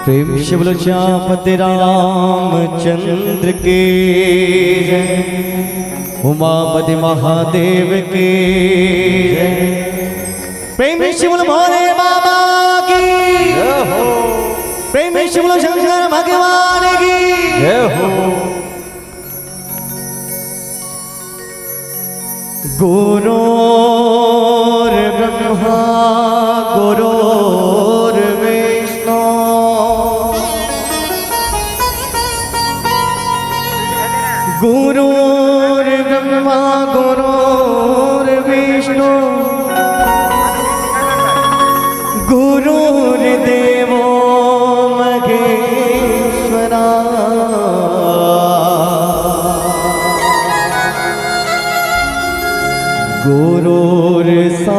प्रेम से बोलो श्यामपति रामचंद्र के जय, उमापति महादेव के जय। प्रेम से बोलो भोले बाबा की जय हो। प्रेम से बोलो शंकर भगवान की जय हो। गुरुर्ब्रह्मा गुरुर्विष्णु गुरुर्ब्रह्मा गुरुर्विष्णु गुरुर्देवो महेश्वरा।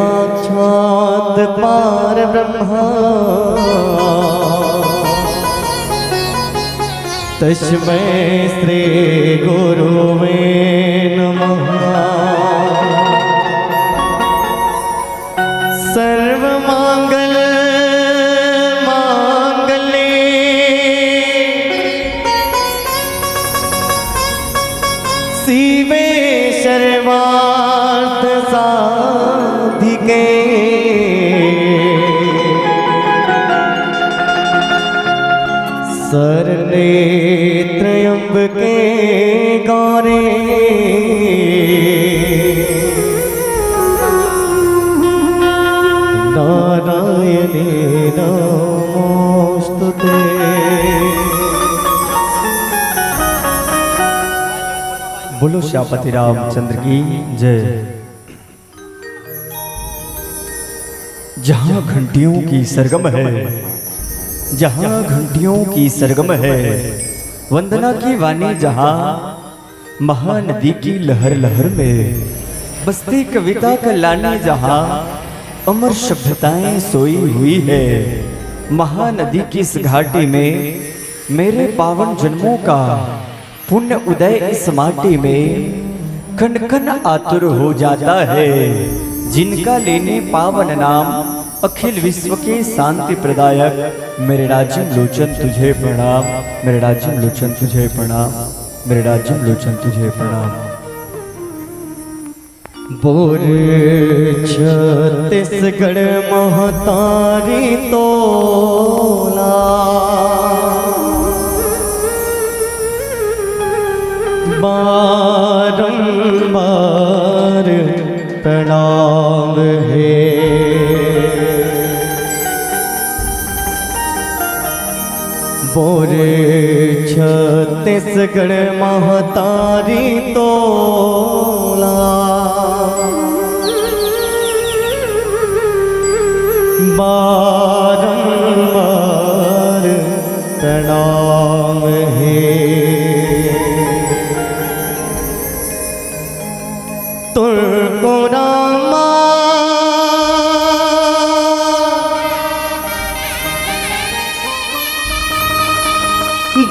गुरुर्साक्षात् परब्रह्मा तस्मै श्री गुरुवे नमः। सर्वमंगल मांगल्ये शिवे सर्वार्थ साधिके शरणे त्र्यंबके गौरी नारायणे नमोस्तुते। बोलो श्यामपति रामचंद्र की जय। जहां घंटियों की सरगम है, जहां घंटियों की सरगम है, वंदना की वाणी जहां महानदी की लहर लहर में, बसती कविता का लानी जहां अमर सभ्यताएं सोई हुई है। महानदी की इस घाटी में मेरे पावन जन्मों का पुण्य उदय इस माटी में खन खन आतुर हो जाता है। जिनका लेने पावन नाम अखिल विश्व के शांति प्रदायक मेरे राजन लोचन तुझे प्रणाम, मेरे राजन लोचन तुझे प्रणाम, मेरे राजन लोचन तुझे प्रणाम। बोर छत्तीसगढ़ महतारी तोला बारंबार प्रणाम है। बोरे छत्तीसगढ़ महतारी तोला बारंबार प्रणाम है। तुमको रामा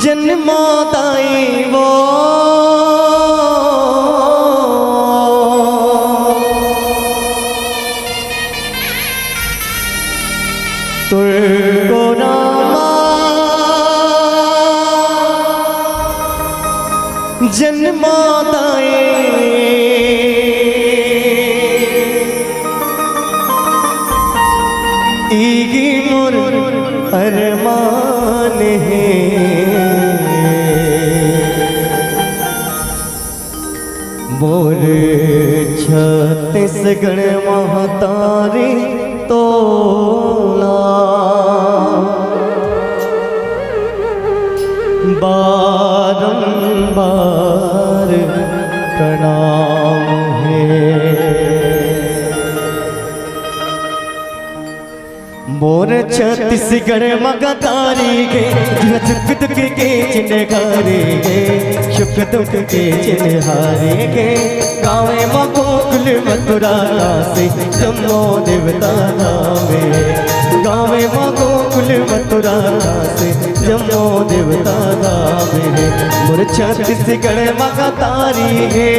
जन्मदाई वो तुमको रामा जन्मदाई इगी मोर अरमान है। मोर छत्तीसगढ़ महतारी तोला बारंबार प्रणाम है। मोर छत्तीसगढ़ मगतारी गे सुख दुख के चिन्हगारे गे सुख दुख के चिन्हारे गे गावे मगोकुल मथुरा से जम्मो देवता नामे गावे मगोकुल मथुरा से जम्मो देवता नामे मोर छत्तीसगढ़ मगतारी गे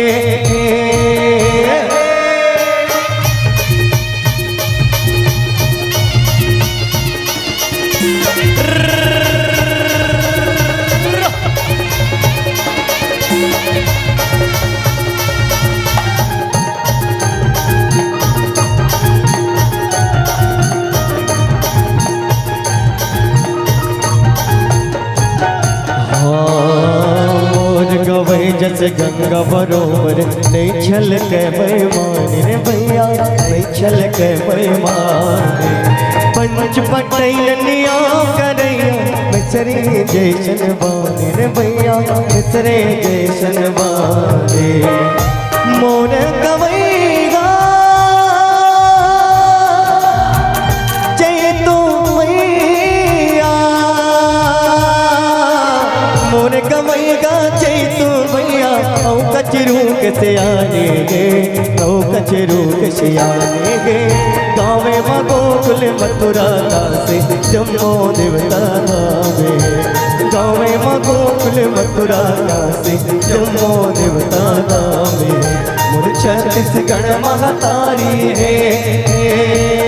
जैसे गंगा बरोबर नहीं छल के बेमान रे भैया नहीं छल के बेमान पंच पटैलिया करैया मिसरे जैसन बाने रे भैया मिसरे जैसन बाने मोर गवैया जय तू मैया मोर गवैया जय तू कचरू के सियाने गे औ कचरू के सियाने गे गावे मगोकुल मथुरा से जम्मो देवता नामे गावे मगोकुल मथुरा से जम्मो देवता नामे मोर छत्तीसगढ़ महतारी है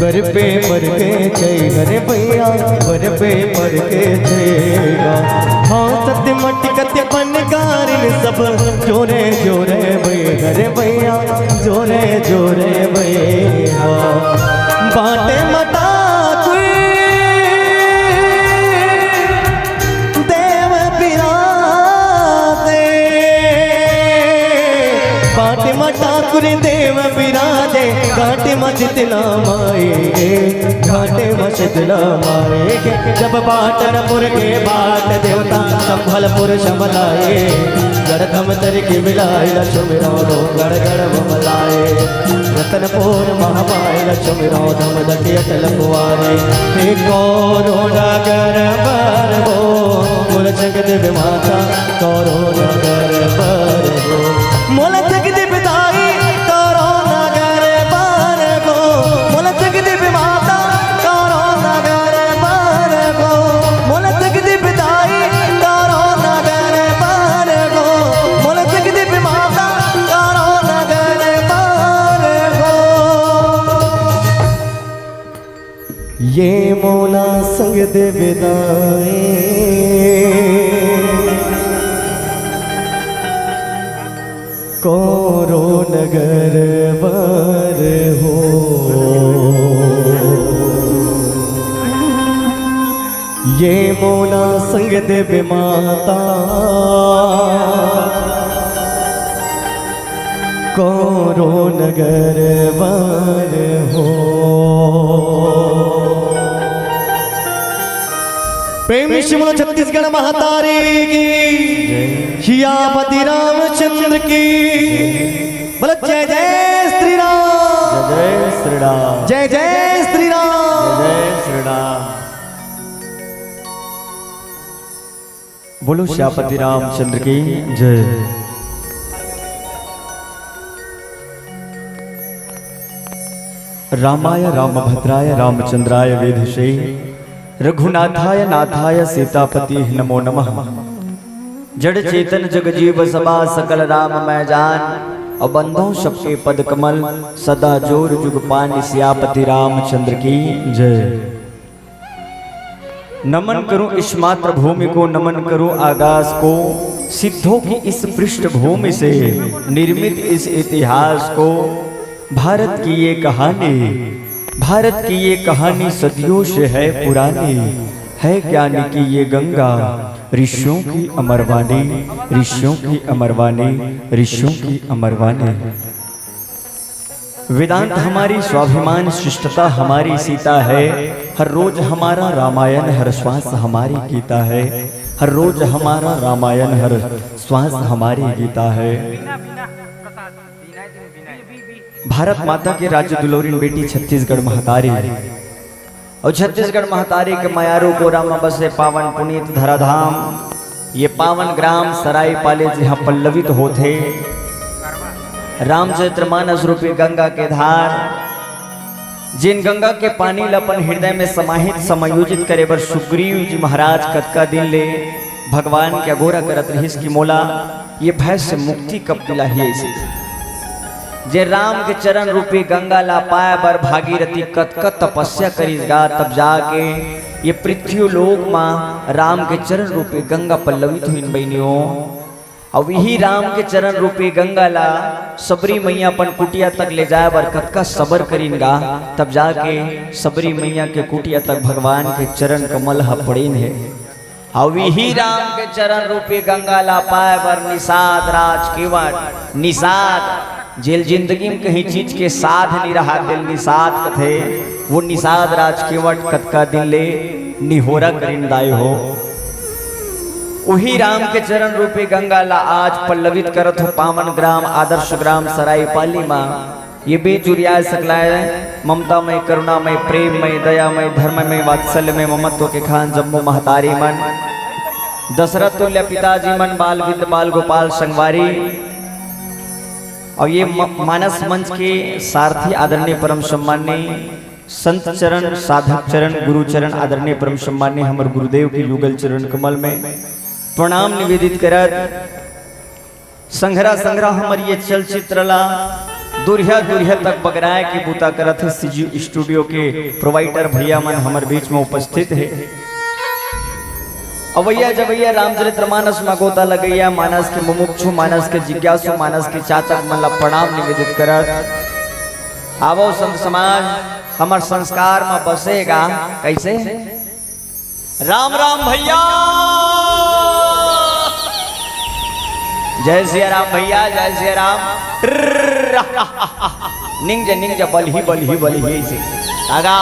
घर पे मर के छे भैया घर पे मर के छेगा हाँ सत्य मट कत्य बनकारिन सब जोरे जोरे भैया घर भैया जोरे जोरे भैया बाटे मटा देव बिराजे बाटे मटा देव बिराजे घाटे मचितला माए घाटे मचितला माए जब बाटनपुर के बाट देवता संभलपुर शमलाए गढ़धम तरीके मिलाए लक्ष्मी रो गढ़ गढ़ मलाए रतनपुर महामाए लक्ष्मी रो धम दके अटल कुआरे हे कौरो नगर पर हो मोल जगत माता कौरो नगर पर हो मोल जगत ये मोला संग दे विदाए कौरो नगर वर हो ये मोला संग दे माता कौरो नगर वर हो प्रेम शिव छत्तीसगढ़ महातारी की सियापति रामचंद्र की बोलो जय जय श्री राम जय श्री राम जय जय श्री राम जय श्री राम बोलो सियापति रामचंद्र की जय रामाय रामभद्राय रामचंद्राय वेधसे रघुनाथाय नाथाय सीतापति नमो नमः जड़ चेतन जगजीव सभा सकल राम मैं जान और बंधों सबके पद कमल सदा जोर जुग पान सियापति रामचंद्र की जय। नमन करूं इस मात्र भूमि को, नमन करूं आकाश को, सिद्धों की इस पृष्ठभूमि से निर्मित इस इतिहास को। भारत की ये कहानी, भारत की ये कहानी सदियों से है पुरानी, है ज्ञान की ये गंगा, ऋषियों की अमरवाणी, ऋषियों की अमरवाणी, ऋषियों की अमरवाणी। वेदांत हमारी स्वाभिमान, शिष्टता हमारी सीता है, हर रोज हमारा रामायण, हर श्वास हमारी गीता है, हर रोज हमारा रामायण, हर श्वास हमारी गीता है। भारत माता के राज्य दुलोरिन बेटी छत्तीसगढ़ महतारी, और छत्तीसगढ़ महतारी के मयारू को राम बसे पावन पुनीत धराधाम। ये पावन ग्राम सराय पाले जहाँ पल्लवित होते रामचरितमानस रूपी गंगा के धार, जिन गंगा के पानी लपन हृदय में समाहित समायोजित करे बर सुग्रीव जी महाराज कतका दिन ले भगवान के अघोरा करत रहिस की मोला ये भय से मुक्ति कब दिलाही। जे राम के चरण रूपी गंगा ला पाए बर भागीरथी कतका तपस्या करीगा, तब जाके ये पृथ्वी लोक मां राम के चरण रूपी गंगा पल्लवित हुई बहनियों। और यही राम के चरण रूपी गंगा ला सबरी मैया अपन कुटिया तक ले जाए बर कतका सबर करीनगा, तब जाके सबरी मैया के कुटिया तक भगवान के चरण कमल ह पड़ीन है। और यही राम के चरण रूपी गंगा ला पाए बर निषाद राज केवट, निषाद जेल जिंदगी में कहीं चीज के साध नहीं रहा दिल निषाद कथे, वो निषाद राज केवट कतका दिन ले निहोरा करिंदाई हो। वही राम के चरण रूपी गंगा ला आज पल्लवित करत हो पावन ग्राम आदर्श ग्राम सराय पाली माँ। ये बेजुरिया सकलाय ममतामय, करुणामय, प्रेममय, दयामय, धर्ममय, वात्सल्यमय, ममत्व के खान जम्मू महतारी मन, दशरथ तुल्य पिताजी मन, बाल विद्य बाल गोपाल संगवारी। और ये मानस मंच के सारथी आदरणीय परम सम्माननीय संत चरण, साधक चरण, गुरु चरण, आदरणीय परम सम्माननीय हमर गुरुदेव के युगल चरण कमल में प्रणाम निवेदित करत संघरा संघरा हमर ये चलचित्र ला दुरिया दुरिया तक बगराए की बूता करत है। सीजी स्टूडियो के प्रोवाइडर भैया मन हमर बीच में उपस्थित है। अवैया जवैया रामचरितमानस में गोता लगैया, मानस के मुमुक्षु, मानस के जिज्ञासु, मानस के चाचक मन ला प्रणाम निवेदित करत आवो संत समाज हमर संस्कार में बसेगा कैसे। राम राम भैया, जय सिया राम भैया, जय सिया राम। निंग जा बलही बलही बलही से आगा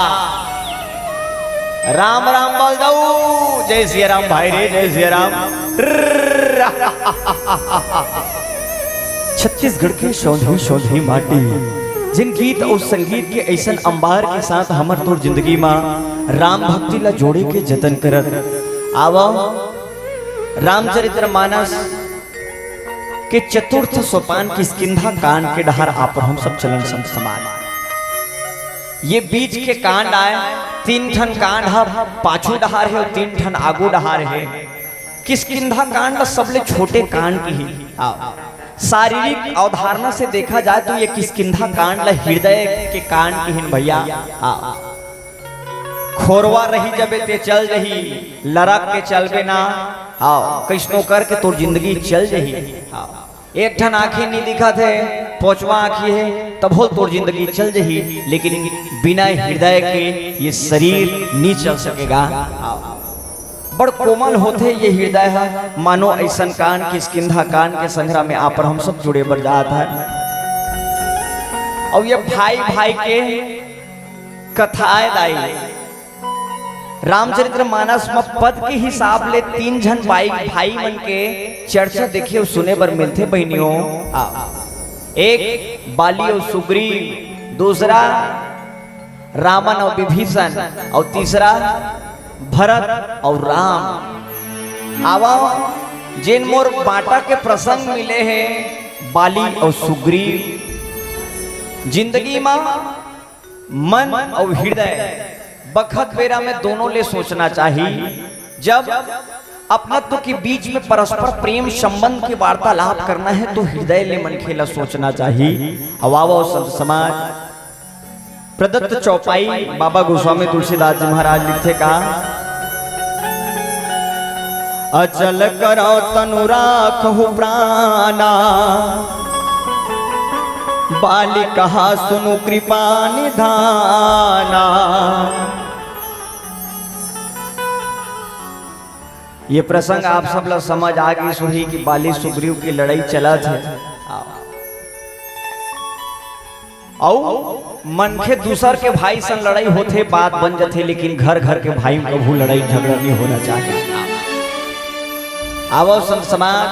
राम राम बोल दो, जय सिया राम भाई रे, जय सिया राम। छत्तीसगढ़ के शोधी शोधी माटी, जिन गीत और संगीत के ऐसन अंबार के साथ हमर तोर जिंदगी में राम भक्ति ला जोड़े के जतन करत आवो। रामचरितमानस के चतुर्थ सोपान की स्किंधा कांड के डहार आप हम सब चलन संत समान। ये बीच के कांड आए, तीन ठन कांड है, पाछू डहार है और तीन ठन आगू डहार है। किसकिंधा कांड सबले छोटे कांड की ही शारीरिक अवधारणा से देखा जाए तो ये किसकिंधा कांड हृदय के कांड की हिन भैया। खोरवा रही जबे ते चल रही, लड़क के चलबे ना कैसनो करके तोर जिंदगी चल रही। एक ठन आंखें नहीं दिखा थे, पोचवा आंखी है तब हो तोर जिंदगी चल रही, लेकिन बिना हृदय के ये शरीर नहीं चल सकेगा। बड़ कोमल होते ये हृदय है, मानो ऐसा कान किसकिंधा कान के संग्रह में आप हम सब जुड़े बर जात है। और ये भाई भाई के कथाएं दाई रामचरितमानस में पद के हिसाब ले तीन जन भाई मन के चर्चा देखिए सुने बर मिलते बहनियों। एक बाली और सुग्रीव, दूसरा रामन और विभीषण, और तीसरा भरत और राम। आवा जिन मोर बाटा के प्रसंग मिले हैं बाली और सुग्रीव, जिंदगी में मन और हृदय बखत बेरा में दोनों ले सोचना चाहिए। जब अपनत्व के बीच में परस्पर प्रेम संबंध की वार्तालाप करना है तो हृदय ले मन खेला सोचना चाहिए। अवावा संत समाज प्रदत्त चौपाई बाबा गोस्वामी तुलसीदास जी महाराज लिखते का अचल करो तनु राखहु प्राणा बाली कहा सुनु कृपा निधाना। ये प्रसंग आप सब लोग समझ आ गई सुही कि बाली सुग्रीव की लड़ाई चला थे और मनखे दूसर के भाई संग लड़ाई होते बात बन जाते, लेकिन घर घर के भाई कभू लड़ाई झगड़ा नहीं होना चाहिए। आवो संत समाज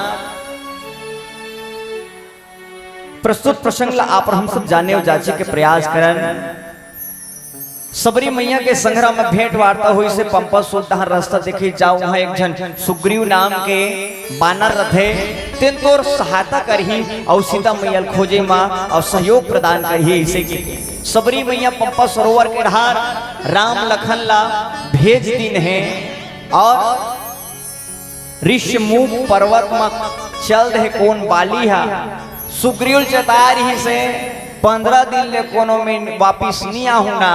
प्रस्तुत प्रसंग ला आप हम सब जाने और जांचे के प्रयास करन। सबरी मैया के संग्राम में भेंट वार्ता हुई से पंपा सुल्तान रास्ता देखी जाओ वहां एक जन सुग्रीव नाम के बानर रथे तेन तोर सहायता करही और सीता मैया खोजे माँ और सहयोग प्रदान करही। इसे की सबरी मैया पंपा सरोवर के ढार राम लखन ला भेज दिन है और ऋषिमुख पर्वत में चल रहे कौन बाली है सुग्रीव चता रही से 15 दिन ले कोनो में वापिस नहीं आहू ना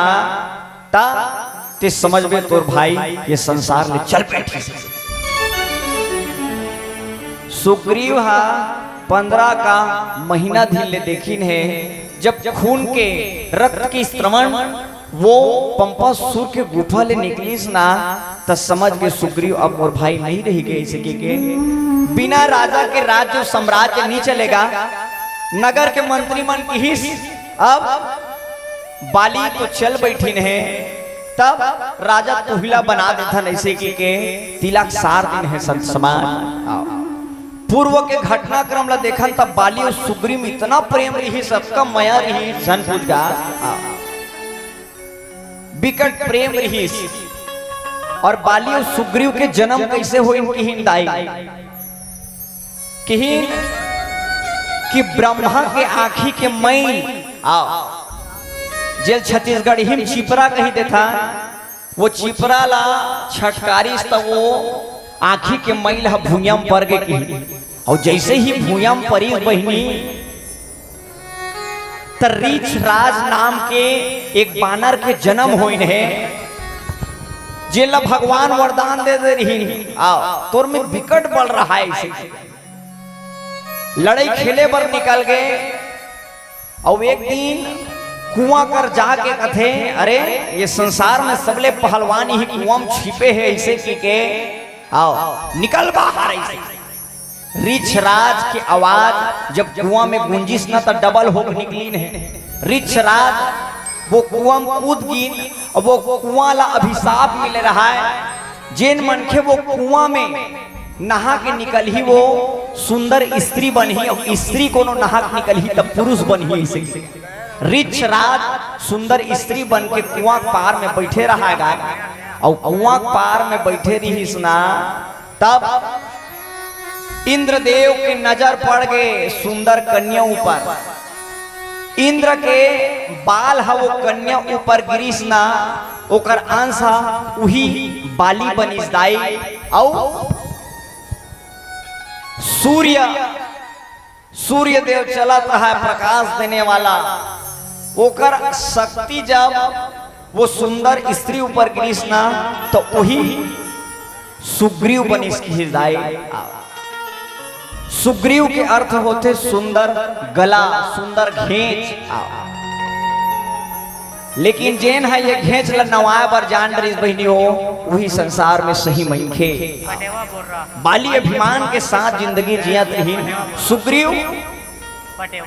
ता ते समझ में तोर भाई ये संसार ले चल बैठी। सुग्रीव हा 15 का महीना दिन ले देखिन है जब खून के रक्त की स्त्रवण वो पंपा सुर के गुफा ले निकलीस ना त समझ के सुग्रीव अब और भाई नहीं रही गए। इसे के बिना राजा के राज्य साम्राज्य नहीं चलेगा। नगर के मंत्री मन की हिस्स अब बाली तो चल बैठी है तब राजा तुहिला बना देता ऐसे के तिलक 4 दिन है संत समान। पूर्व के घटनाक्रम ला देखा तब बाली और सुग्रीव इतना प्रेम रही सबका माया रही सन पूजा विकट प्रेम रही। और बाली और सुग्रीव के जन्म कैसे हो इनकी हिंदाई कि ब्रह्मा के आँखी के मई आओ जेल छत्तीसगढ़ हिम चिपरा कही देता वो चिपरा ला छटकारी वो आँखी के मई ला भूयाम पर गए और जैसे ही भूयाम परी बहनी तरीच राज नाम के एक बानर के जन्म हुई है जेला भगवान वरदान दे दे रही आओ तोर में विकट बढ़ रहा है। इसे लड़ाई खेले पर निकल गए और एक दिन कुआं कर जाके कथे अरे ये संसार में सबले पहलवान ही कुआं में छिपे है ऐसे के आओ निकल बाहर। ऐसे रिछ राज की आवाज जब कुआं में गुंजिश न तो डबल हो निकली है। रिछ राज वो कुआं में कूद गिन और वो कुआं ला अभिशाप मिल रहा है। जिन मनखे वो कुआं में नहा के निकल ही वो सुंदर स्त्री बनी और स्त्री को नहा के निकल ही तब पुरुष बनी। इसे रिछ राज सुंदर स्त्री बन के कुआं पार में बैठे रहा और कुआं पार में बैठे रही सुना तब इंद्रदेव की नजर पड़ गए सुंदर कन्या ऊपर। इंद्र के बाल है वो कन्या ऊपर गिरीश ना ओकर अंश वही बाली बनिस दाई और सूर्य देव चलत रहा प्रकाश देने वाला ओकर शक्ति जब वो सुंदर स्त्री ऊपर गिरीश ना तो वही सुग्रीव बनिस की हृदय। सुग्रीव के अर्थ होते सुंदर गला सुंदर घेंच लेकिन जेन है ये घेंच ला नवाया बर जान डरिस बहनी हो वही संसार में सही मनखे। बाली अभिमान के साथ जिंदगी जियत रही सुग्रीव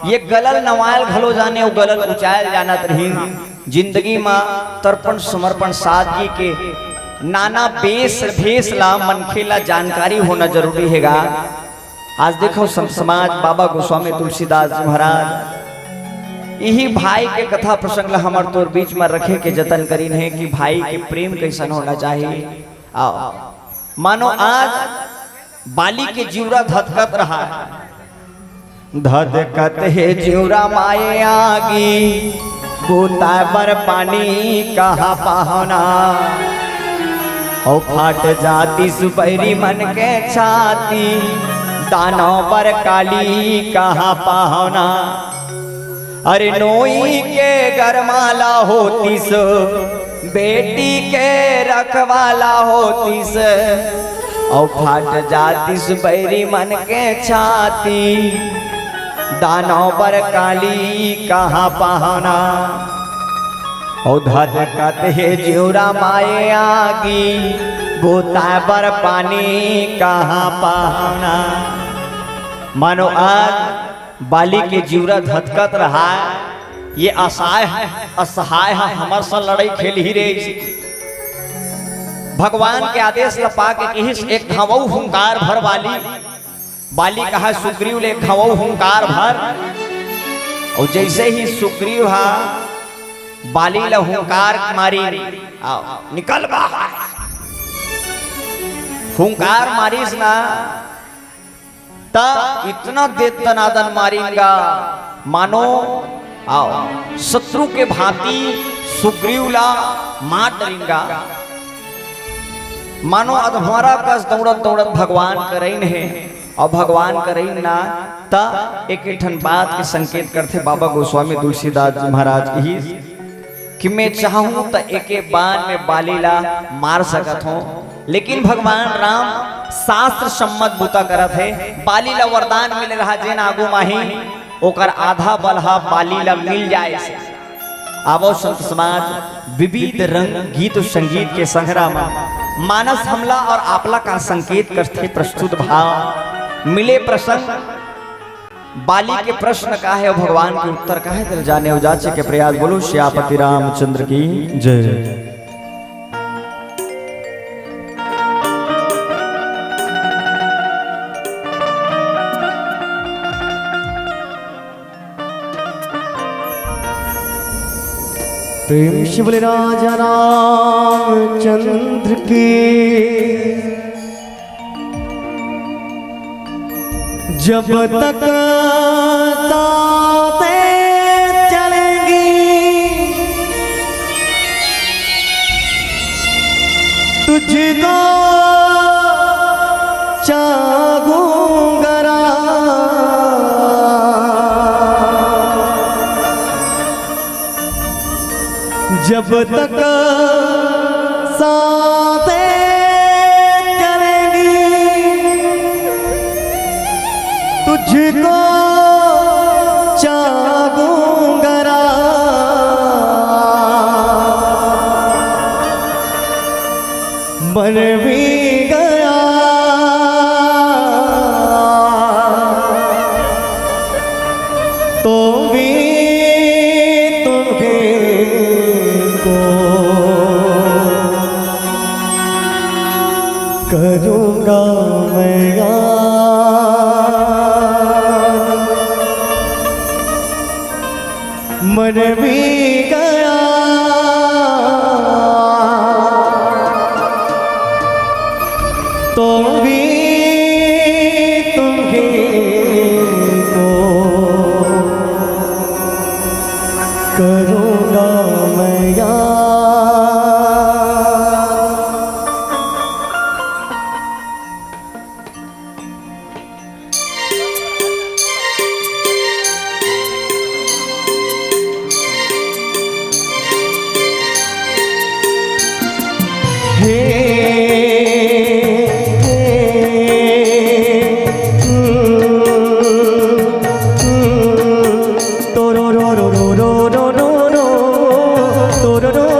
ये गलल नवायल घलो जाने और गलल उचायल जानत रही। जिंदगी में तर्पण समर्पण सादगी के नाना बेस भेस ला मनखे ला जानकारी होना जरूरी हैगा। आज देखो संत समाज बाबा गोस्वामी तुलसीदास जी महाराज यही भाई के कथा प्रसंग ला हमार तोर बीच में रखे के जतन करीन है कि भाई के प्रेम कैसन होना चाहिए। आओ मानो आज बाली के जीवरा धधकत रहा है धधकत है जीवरा माए आगी गोता बर पानी कहा पाहना और फाट जाती सुपहरी मन के छाती, दानों पर काली कहाँ पाहुना। अरे नोई के गरमाला होती सो, बेटी के रखवाला होती से, और फाट जाती सुपहरी मन के छाती, दानों पर काली कहाँ पाहुना। उधर कते जिउरा माए आगी, गोता पर पानी कहाँ पाहुना। मानो आज बाली के जिउरा धधकत रहा, ये असहाय है हमार से लड़ाई खेल ही रही। भगवान के आदेश लपा के एक घवऊ हुंकार भर बाली कहा सुग्रीव ले घवऊ हुंकार भर। और जैसे ही सुग्रीव बाली ल हुंकार मारी, निकल बाहर हुंकार मारीस ना, ता इतना दनादन मारेगा मानो शत्रु के भांति सुग्रीव ला मार डरेगा। मानो अधमरा कस दौड़त दौड़त भगवान करैन है, और भगवान करैन ना ता एक ठन बात के संकेत करते बाबा गोस्वामी तुलसीदास जी महाराज की, कि मैं चाहूं तो एक बाण में बाली ला मार सकत हूं, लेकिन भगवान राम शास्त्र सम्मत बूता करत है। बाली ला वरदान मिल रहा जेन आगू माही ओकर आधा बलहा बाली ला मिल जाए। आवो संत समाज विविध रंग गीत और संगीत के संग्रह में मानस हमला और आपला का संकेत करते प्रस्तुत भाव मिले प्रसंग। बाली के प्रश्न का है और भगवान के उत्तर का है, दिल जाने उजाचे के प्रयास। बोलो श्यापति रामचंद्र की जय। प्रेम शिव राजा रामचंद्र की, जब तक ताते चलेंगी तुझको चाहूंगा, जब तक साथे चलेंगी तुझको चाहूंगा, मन भी गया तो भी करूंगा मैं याद, मन भी गया तो भी तुमको करूंगा मैं याद। रो रो रो रो रो रो रो रो रो रो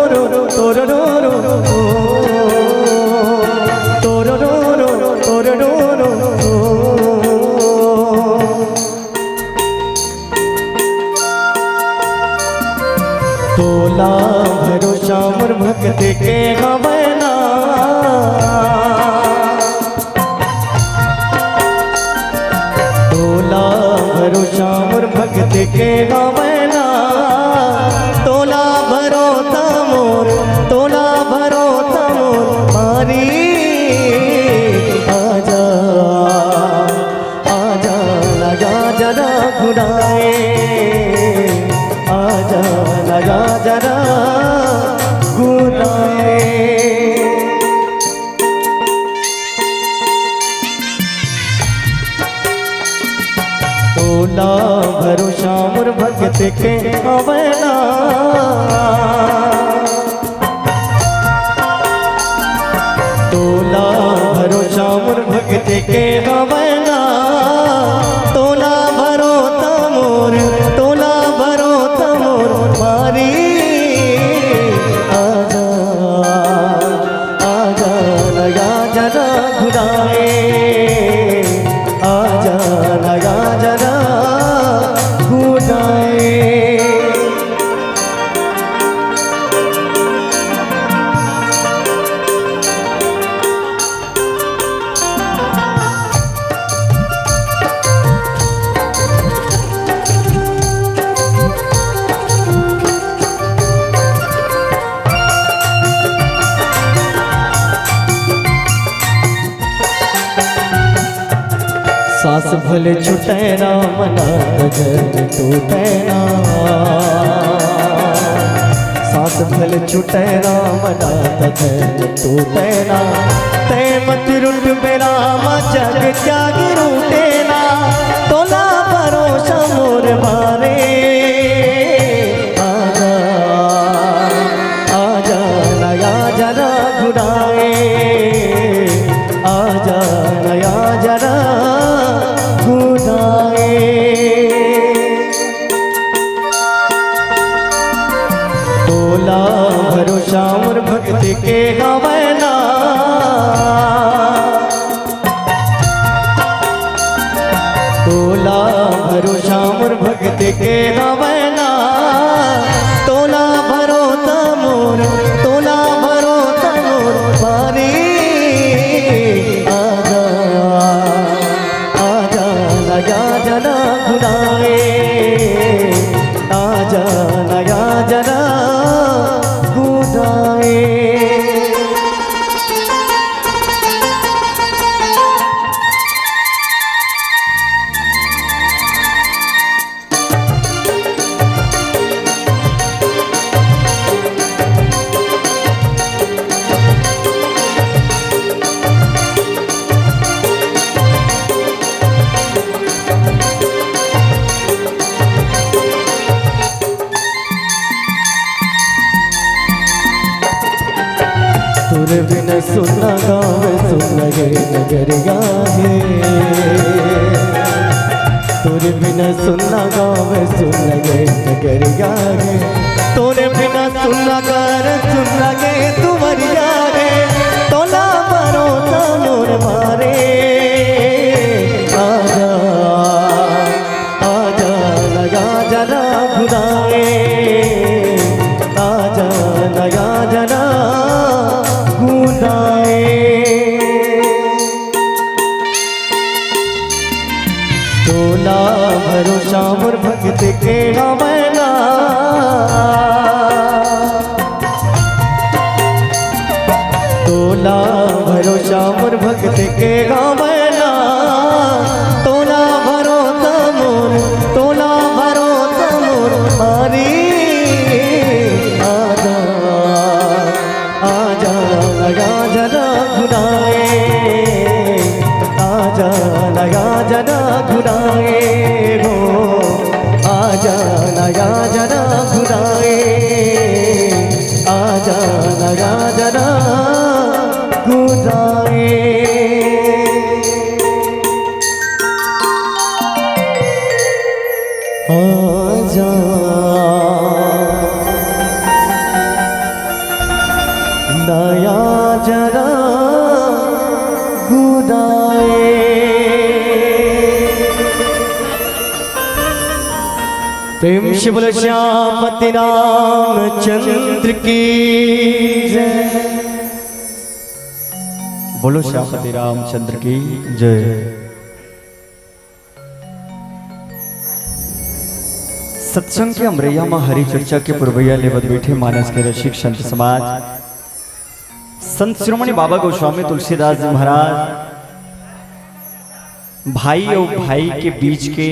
के हवना तोला भरोसा मोर भक्त के हवना तोला भरो तमोर तोला भरो तमोर मारी आजा आजा लगा जरा खुदाए आजा लगा जरा खुदाए सास भले छुटैना मना गजन टूटैना सास भले छुटैना मना गजन टूटैना ते मत रुट बेरा जग त्याग रूटेना तोला भरोसा मोर मारे आजा आजा नया जरा घुराए आजा नया जरा तोला भरोसा मोर भक्त के हवना तोला भरोसा मोर भक्त के हवना तोला भरो तमोर तोला भरो तमोर मारी आजा आजा लगा जना खुदाए आजा लगा जना खुदाए तुर बिन सुना गावे सुन लगे नगर गाहे तुर बिन सुना गावे सुन लगे नगर गाहे तोरे बिना सुना कर सुन लगे तुमरिया रे तोला भरोसा मोर मारे आजा आजा लगा जरा खुदाए आजा लगा जरा तोला भरोसा मोर भक्त के हवना तोला भरोसा मोर भक्त के हवना तोला भरो तमोर तोला भरो तमोर मारी आजा आजा लगा जरा खुदाए आजा लगा जना खुदाए हो आजा लगा जना खुदाए आजा लगा जना खुदाए आजा नया जरा खुदाए प्रेम शिव श्यामति रामचंद्र की जय। बोलो श्यामति रामचंद्र की जय। सत्संग के अमरैया में हरि चर्चा के पुरवैया लेवत बैठे मानस के रसिक संत समाज संत शिरोमणि बाबा गोस्वामी तुलसीदास जी महाराज भाई और भाई के बीच के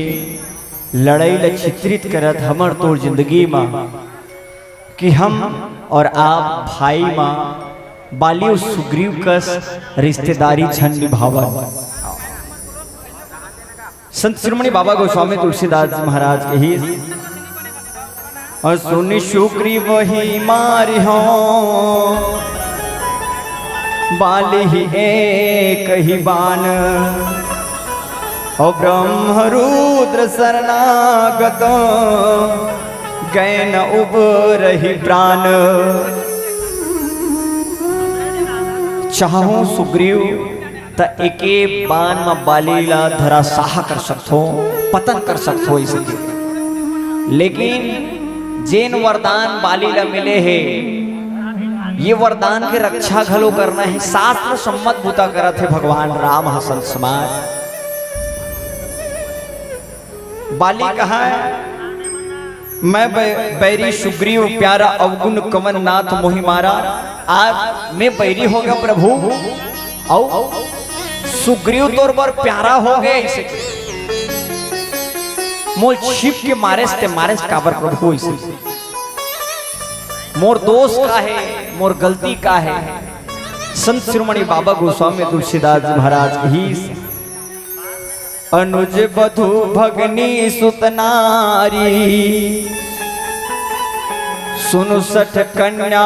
लड़ाई ल चित्रित करत हमर तोर जिंदगी में कि हम और आप भाई माँ बाली और सुग्रीव कस रिश्तेदारी छन निभावन। संत शिरोमणि बाबा गोस्वामी तुलसीदास जी महाराज के ही सुनि सुग्रीव वही मारि हो बाली ही एक ही बान और ब्रह्म रुद्र शरणागत गए न उबरहि प्राण। चाहो सुग्रीव त एके बान में बाली ला धराशाह कर सकथो, पतन कर सकथो इसके, लेकिन जेन वरदान बाली ला मिले है ये वरदान के रक्षा घलो करना है, शास्त्र सम्मत बूता करत है भगवान राम हसन समाज। बाली कहा है मैं बैरी सुग्रीव प्यारा अवगुण कवन नाथ मोहि मारा। आज मैं बैरी हो गया प्रभु और सुग्रीव तोर पर प्यारा हो गया इसे मोल छिप के मारे काबर प्रभु इसे मोर दोष का है, मोर गलती का है। संत शिरोमणि बाबा गोस्वामी तुलसीदास जी महाराज ही अनुज बधु भगनी सुतनारी सुनु सठ कन्या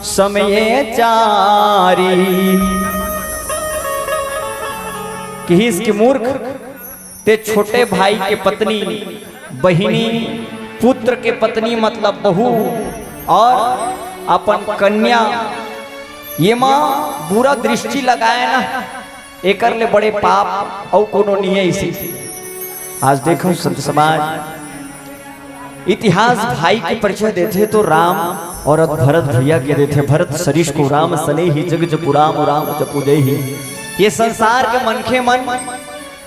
समय चारी। कि इसकी मूर्ख ते छोटे भाई के पत्नी बहिनी पुत्र के पत्नी मतलब बहू और अपन कन्या ये माँ बुरा दृष्टि लगाए ना एकर ले बड़े पाप और कोनो नहीं है इसी। आज देखो संत समाज इतिहास भाई के परिचय देते तो राम और भरत भैया के देते। भरत सरीश को राम सने ही जग जपु राम राम जपु जय ही। ये संसार के मनखे मन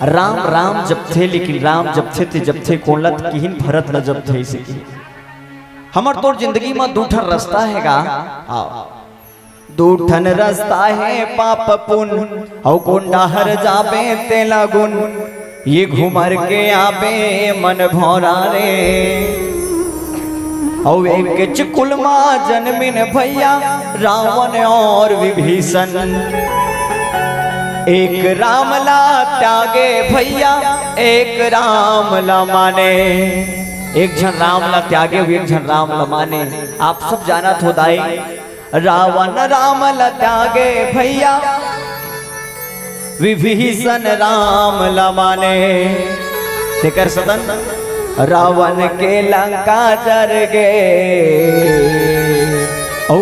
राम राम जपथे, लेकिन राम जपथे कोलत किहिन भरत न जपथे इसी। हमर तोर जिंदगी में दूठन रास्ता हैगा, दूठन रास्ता है पाप पुन औ कोंडा हर जाबे तेला गुन। ये घुमर के आबे मन भौरा रे औ एक चिकुल माँ जन्मिन भैया रावण और विभीषण। एक रामला त्यागे भैया एक रामला माने। एक जन रामला त्यागे हुए एक जन रामला माने। आप सब जाना थो दाई रावण रामला त्यागे भैया विभीषण रामला माने। तेकर सदन रावण के लंका जर गए औ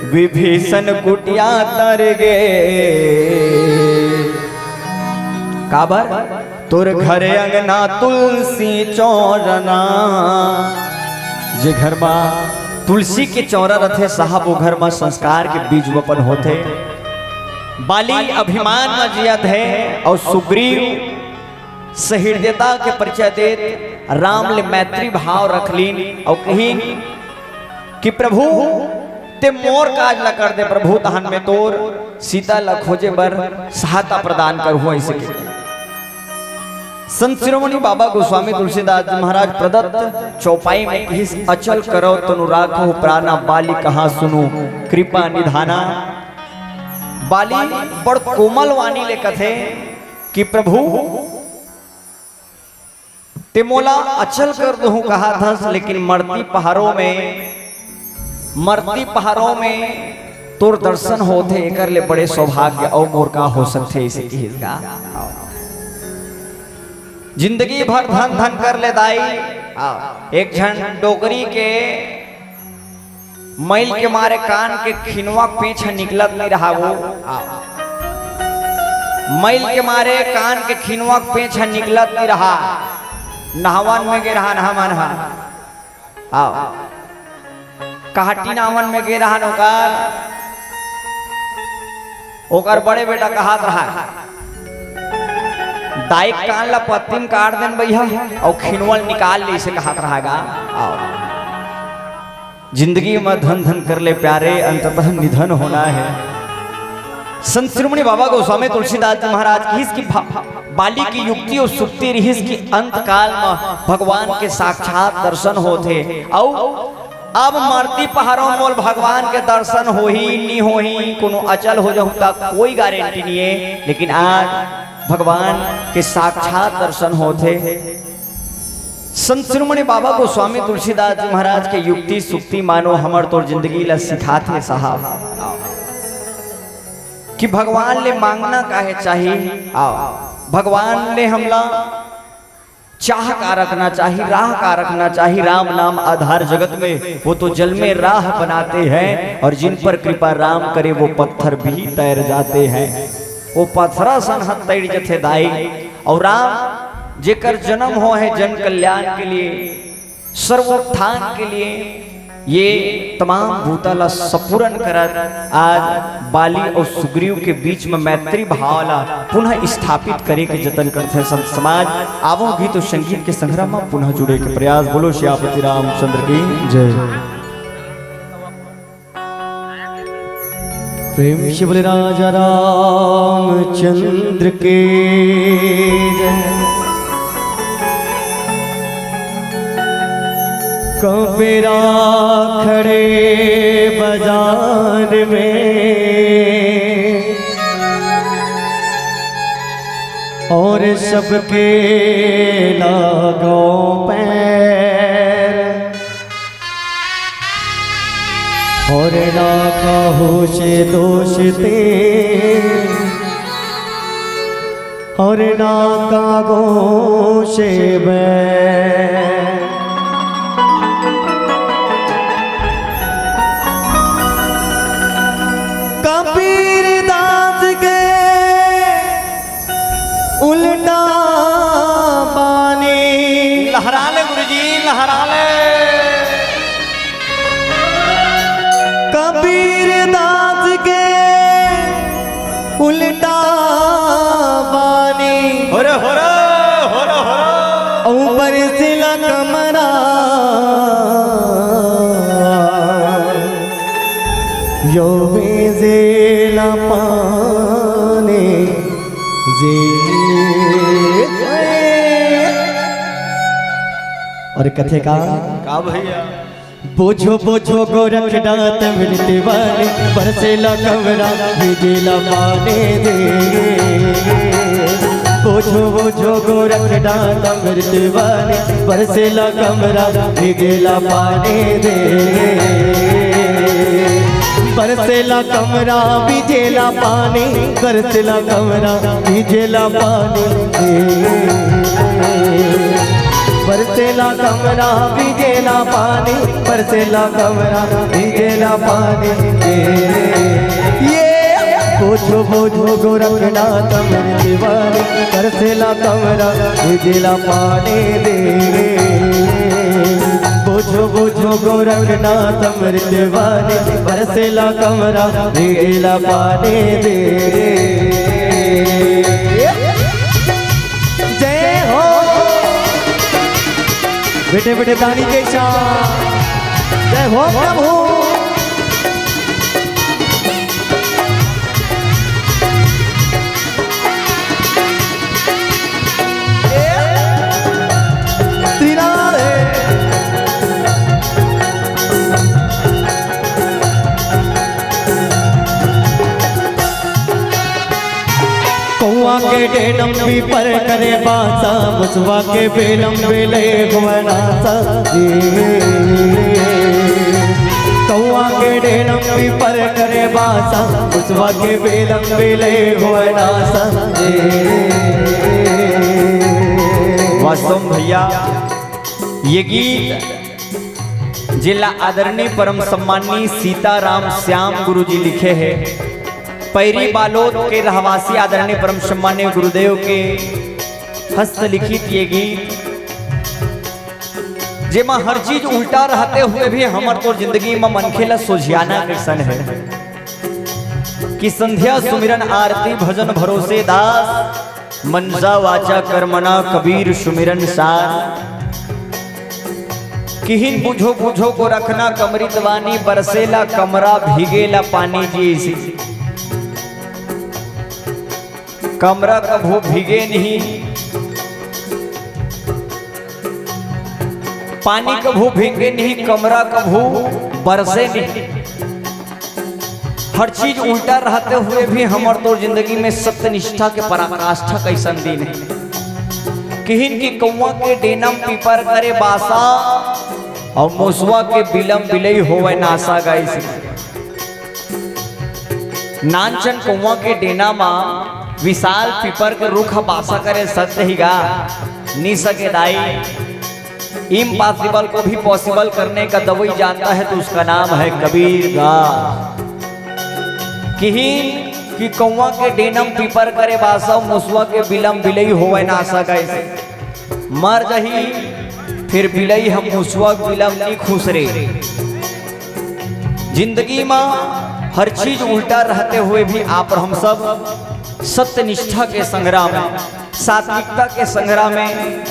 विभीषण कुटिया तर गए। काबर तोर घरे अंगना तुलसी चौरना। जे घर में तुलसी के चौरा रथे साहब वो घर में संस्कार के बीज वपन होते। बाली अभिमान में जियत है और सुग्रीव सहृदयता के परिचय देत राम ले मैत्री भाव रखलीन और कहीन कि प्रभु ते मोर काज ला कर दे प्रभु तहन में तोर सीता ला खोजे बर सहायता प्रदान कर हुआ इसे। संत शिरोमणि बाबा गोस्वामी तुलसीदास जी महाराज प्रदत्त चौपाई में किस अचल करो तनु राखो प्राणा बाली कहाँ सुनो कृपा निधाना। बाली बड़ कोमल वाणी ले कथे कि प्रभु ते मोला अचल कर दो कहा था, लेकिन मरती पहाड़ों में तोर दर्शन होते कर ले बड़े सौभाग्य और मोर का हो सकते इसे का। जिंदगी भर धन धन कर ले दाई। एक झन डोगरी के मैल के मारे कान के खिनवा पीछे निकलत नहीं रहा। वो मैल के मारे कान के खिनवा पीछे निकलत नहीं रहा। नहवन में गे रहा नहमन काटी नावन में गे रहा ओकर बड़े बेटा कहात रहा दाई कान ला पत्तिम काट देन भैया और खिनवल निकाल ले इसे कहात रहेगा। जिंदगी में धन धन कर ले प्यारे अंततः निधन होना है। संत शिरोमणि बाबा गोस्वामी तुलसीदास जी महाराज की इसकी बाली की युक्ति और सुक्ति रही कि अंत काल में भगवान के साक्षात दर्शन होते और अब मरती पहाड़ों मोल भगवान के दर्शन हो ही नहीं हो ही कोनो अचल हो जाऊं तक कोई गारंटी नहीं है। लेकिन आज भगवान के साक्षात दर्शन होते। संत शिरोमणि बाबा गोस्वामी तुलसीदास जी महाराज के युक्ति सुक्ति मानो हमर तोर जिंदगी ला सिखाते साहब कि भगवान ले मांगना काहे चाहिए। आओ भगवान ने हमला चाह का रखना चाहिए, राह का रखना चाहिए। राम नाम आधार जगत में, वो तो जल में राह बनाते हैं और जिन पर कृपा राम करे वो पत्थर भी तैर जाते हैं। वो पत्थरा सन हथ तैर जथे दाई। और राम जेकर जन्म हो है जन कल्याण के लिए, सर्वोत्थान के लिए, ये तमाम भूताला सपूरन करत आज बाली और सुग्रीव के बीच में मैत्री भावला पुनः स्थापित करे के जतन करते संत समाज। आवो गीत और संगीत के संग्राम में पुनः जुड़े के प्रयास। बोलो श्यापति रामचंद्र की जय। प्रेम से बोले राजा रामचंद्र के जय। कबीरा खड़े बाजार में और सबके लागो पैर और ना कहो से दोषते और ना कागो से बैर। उल्टा पानी लहरा ले गुरुजी लहरा ले। कबीर दास के उल्टा पानी ऊपर से कमरा यो बेजेला पानी जे। और कथे का भैया बोझो बोझो गोरखनाथ मिलते वाले बरसेला कमरा भेजेला पाने दे। बोझो बोझो गोरखनाथ मिलते वाले बरसेला कमरा भेजेला पाने दे। बरसेला कमरा बीजेला पानी बरसेला कमरा बीजेला पानी दे। बरसेला कमरा बीजेला पानी बरसेला कमरा बीजेला पानी दे। ये बोझो बोझो गोरखनाथ मेरे वाले बरसेला कमरा बीजेला पानी दे। बोझो बोझो गोरखनाथ मेरे वाले बरसेला कमरा बीजेला पानी दे। बेटे बेटे दानी के जय हो प्रभु। कौआ के डेनम भी पर करे बासा मुसवा के बेलम बेले गुवनासा। कौआ के डेनम भी पर करे बासा मुसवा के बेलम बेले गुवनासा। वास्तव भैया ये गीत जिला आदरणीय परम सम्मानी सीताराम श्याम गुरु जी लिखे हैं। पैरी बालोद के रहवासी आदरणीय परम सम्मानीय गुरुदेव के हस्तलिखित ये गीत जेमा हर चीज उल्टा रहते हुए भी हमर तो जिंदगी में मनखेला सुझाना कैसन है कि संध्या सुमिरन आरती भजन भरोसे दास मनसा वाचा कर्मना कबीर सुमिरन सार। किहिन बुझो बुझो को रखना कमरित वानी बरसेला कमरा भीगेला पानी जी। कमरा कभू भीगे नहीं, पानी कभू भीगे नहीं, कमरा कभू बरसे नहीं। हर चीज उल्टा रहते हुए भी हमार तो जिंदगी में सत्यनिष्ठा के पराकाष्ठा कैसन दिन है। किहिन की कौवा के डेनम पीपर करे बासा और मुसवा के बिलम बिलई होवे नासा। गाइस नानचन कौवा के डेना मा विशाल पीपर के रुख बासा करे सत्य ही गा नी सके दाई। इम्पॉसिबल को भी पॉसिबल करने का दवाई जानता है तो उसका नाम है कबीर गा। किहिन कि कौवा के डेनम पीपर करे बासा मुसवा के बिलम बिलई होवे नासा। कैसे मर जही फिर बिलई हम मुसवा बिलम नहीं खुश रे। जिंदगी में हर चीज उल्टा रहते हुए भी आप और हम सब सत्यनिष्ठा के संग्राम में सात्विकता के संग्राम में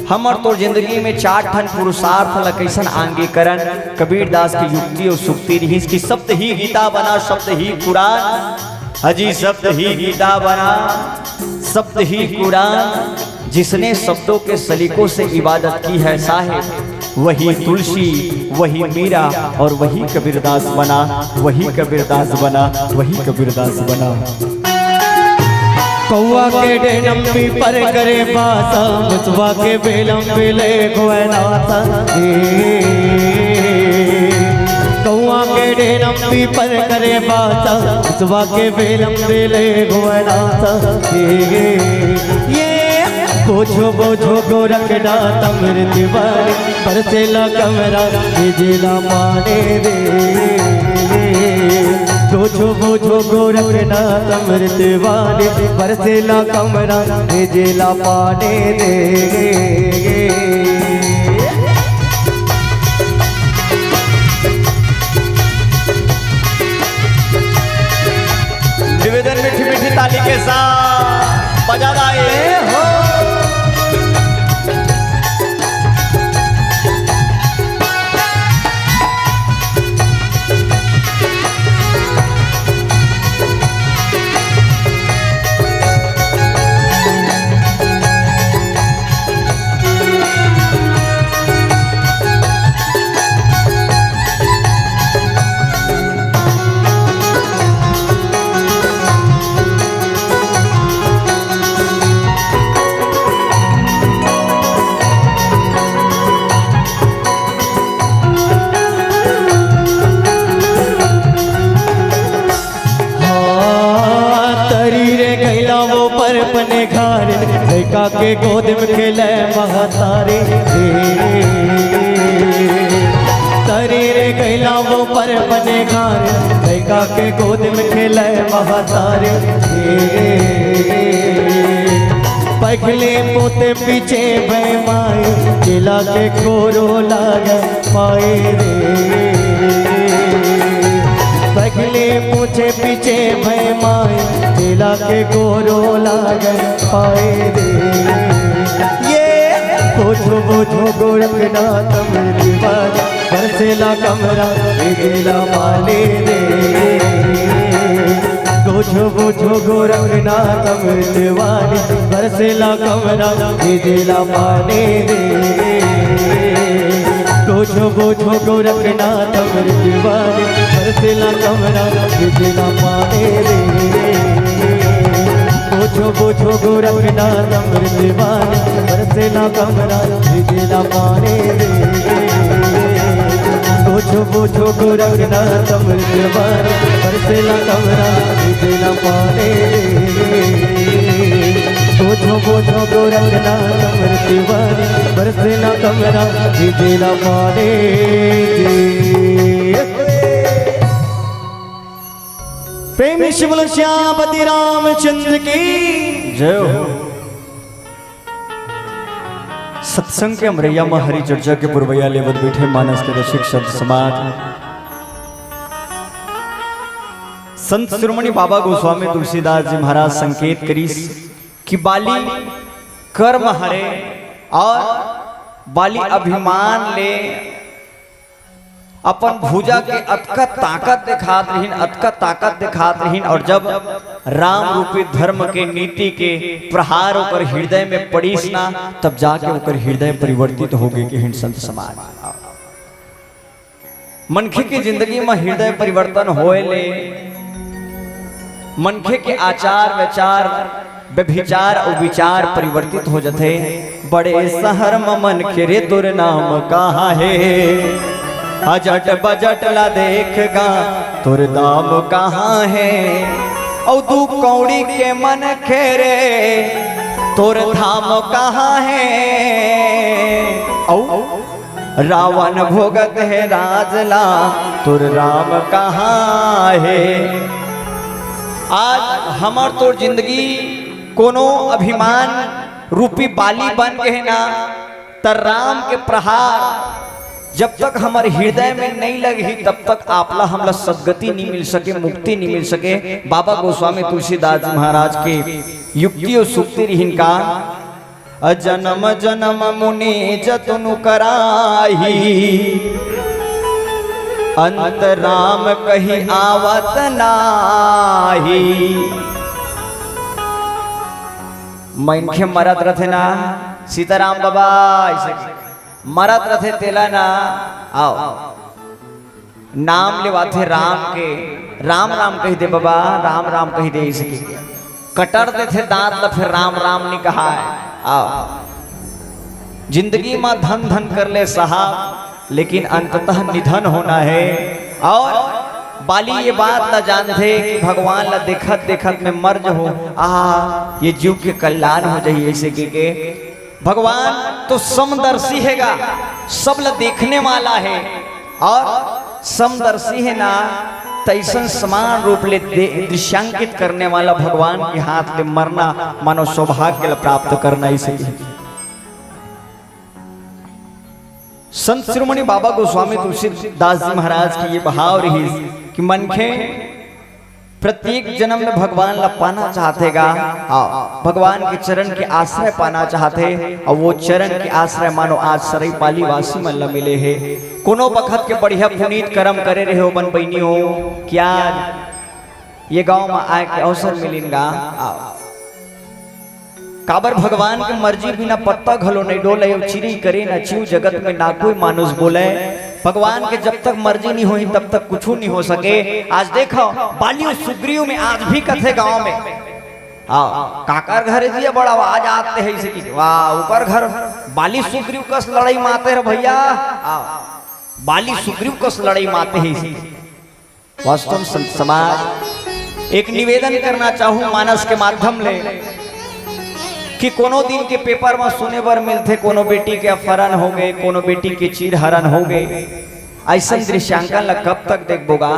हमर तो जिंदगी में 4 ठन पुरुषार्थ ल कैसन आंगीकरण कबीर दास की युक्ति और सुक्ति रही कि शब्द ही गीता बना शब्द ही कुरान। अजी शब्द ही गीता बना शब्द ही कुरान। जिसने शब्दों के सलीकों से इबादत की है साहिब वही तुलसी वही मीरा और वही कबीरदास बना। वही कबीरदास बना वही कबीरदास बना। कौवा के डेनम पीपर करे बासा मुसवा के बेलम बिले गोयनासा। कौवा के डेनम पीपर करे बासा मुसवा के बेलम बिले गोयनासा। ये बोझो बोझो गोरखना तमर दीवार बरसेला कमरा जिला माने दे। बोझो बोझो गोरखना तमर दीवार बरसेला कमरा जिला पाने दे। निवेदन मीठी मीठी ताली के साथ बजा रहे हो। अपने घर लड़का के गोद में खेले महतारे। तरी रे गैला वो पर बने घर लड़का के गोद में खेले महतारे। पगले पोते पीछे भय माए जिला के कोरो लागे पाए रे। पगले पूछे पीछे भय माए जिला के गोरो लागन पाए दे। ये बोझो बोझो गोरखना तमर दीवार बरसेला कमरा जिला माने दे। बोझो बोझो गोरखना तमर दीवार बरसेला कमरा जिला माने दे। बोझो बोझो गोरखना तमर दीवार बरसेला कमरा जिला पाने दे। बोझो बोझो गोरखना तमर दीवार बरसेला कमरा जिला पाने दे। बोझो बोझो गोरखना तमर दीवार बरसेला कमरा जिला पाने दे। बोझो बोझो गोरखना तमर दीवार बरसेला कमरा जिला पाने दे। प्रेमी शिवल श्यामपति रामचंद्र की जय हो। सत्संग के अमरैया में हरि चर्चा के पुरवैया लेवत बैठे मानस के रसिक शब्द समाज संत शिरोमणि बाबा गोस्वामी तुलसीदास जी महाराज संकेत करीस कि बाली कर्म हरे और बाली अभिमान ले अपन भुजा के अतका ताकत दिखात रहीन अतका ताकत दिखात रहीन। और जब राम रूपी धर्म के नीति के प्रहार ओकर हृदय में पड़ीस ना तब जाके ओकर हृदय परिवर्तित हो गए कि हिंद संत समाज मनखे की जिंदगी में हृदय परिवर्तन होए ले मनखे के आचार विचार व्यभिचार और विचार परिवर्तित हो जाते। बड़े शहर मन के रे तोर नाम कहाँ है, अजट बजट ला देखगा तोर दाम कहाँ है। औ दू कौड़ी के मन खेरे तोर धाम कहाँ है। औ रावण भोगत है राजला तोर राम कहाँ है। आज हमार तोर जिंदगी कोनो अभिमान रूपी बाली बन गए ना, तर राम के प्रहार जब तक हमारे हृदय में नहीं लगी तब तक आपला हमला सदगति नहीं मिल सके, मुक्ति नहीं मिल सके। बाबा गोस्वामी तुलसीदास जी महाराज के युक्ति और सुक्ति हिनका अजन्म जन्म मुनि जतनु कराही, अंत राम कही आवत नाही। मनखे मरत रथे ना सीताराम बाबा ऐसे मरत रथे तेला ना आओ नाम लेवाथे राम के, राम राम कही दे बाबा, राम राम कही दे। इसके कटर देते दांत ला फिर राम राम नहीं कहा है। आओ जिंदगी में धन धन कर ले साहब, लेकिन अंततः निधन होना है। और बाली ये बात ला जानते कि भगवान ला देखत देखत में मर्ज हो, ये जीव के कल्याण हो जाइए। ऐसे के भगवान तो समदर्शी हैगा, सब ला देखने वाला है। और समदर्शी है ना तैसन समान रूप ले दृश्यांकित करने वाला भगवान के हाथ ले मरना मानो सौभाग्य ला प्राप्त करना। इसे संत शिरोमणि बाबा गोस्वामी तुलसीदास जी महाराज की ये भाव रही कि मनखे प्रत्येक जन्म में भगवान ला पाना चाहतेगा, भगवान के चरण के आश्रय पाना चाहते। और वो चरण के आश्रय मानो आज सरई पाली वासी मन ला मिले है। कोनो बखत के बढ़िया पुनीत कर्म करे रहे हो बन बहनी हो, क्या ये गांव में आए के अवसर मिलेगा। काबर भगवान की मर्जी बिना पत्ता घलो नहीं डोले, चिरी करे ना चीव जगत में ना कोई मानुष बोले। भगवान के जब तक मर्जी नहीं हुई तब तक कुछ नहीं हो सके। आज देखो बालियों सुग्रीव में आज भी कथे गांव में काकर घरे दिया बड़ा आवाज आते है इसे वाह ऊपर घर बाली सुग्रीव कस लड़ाई माते है भैया, बाली सुग्रीव कस लड़ाई माते है इसी। वास्तव संत समाज एक निवेदन करना चाहूं मानस के माध्यम ले कि कोनो दिन के पेपर में सुने बर मिलते कोनो बेटी के अपहरण हो गए, कोनो बेटी के चीर हरण हो गए। ऐसा दृश्यांकन ला कब तक देखोगा।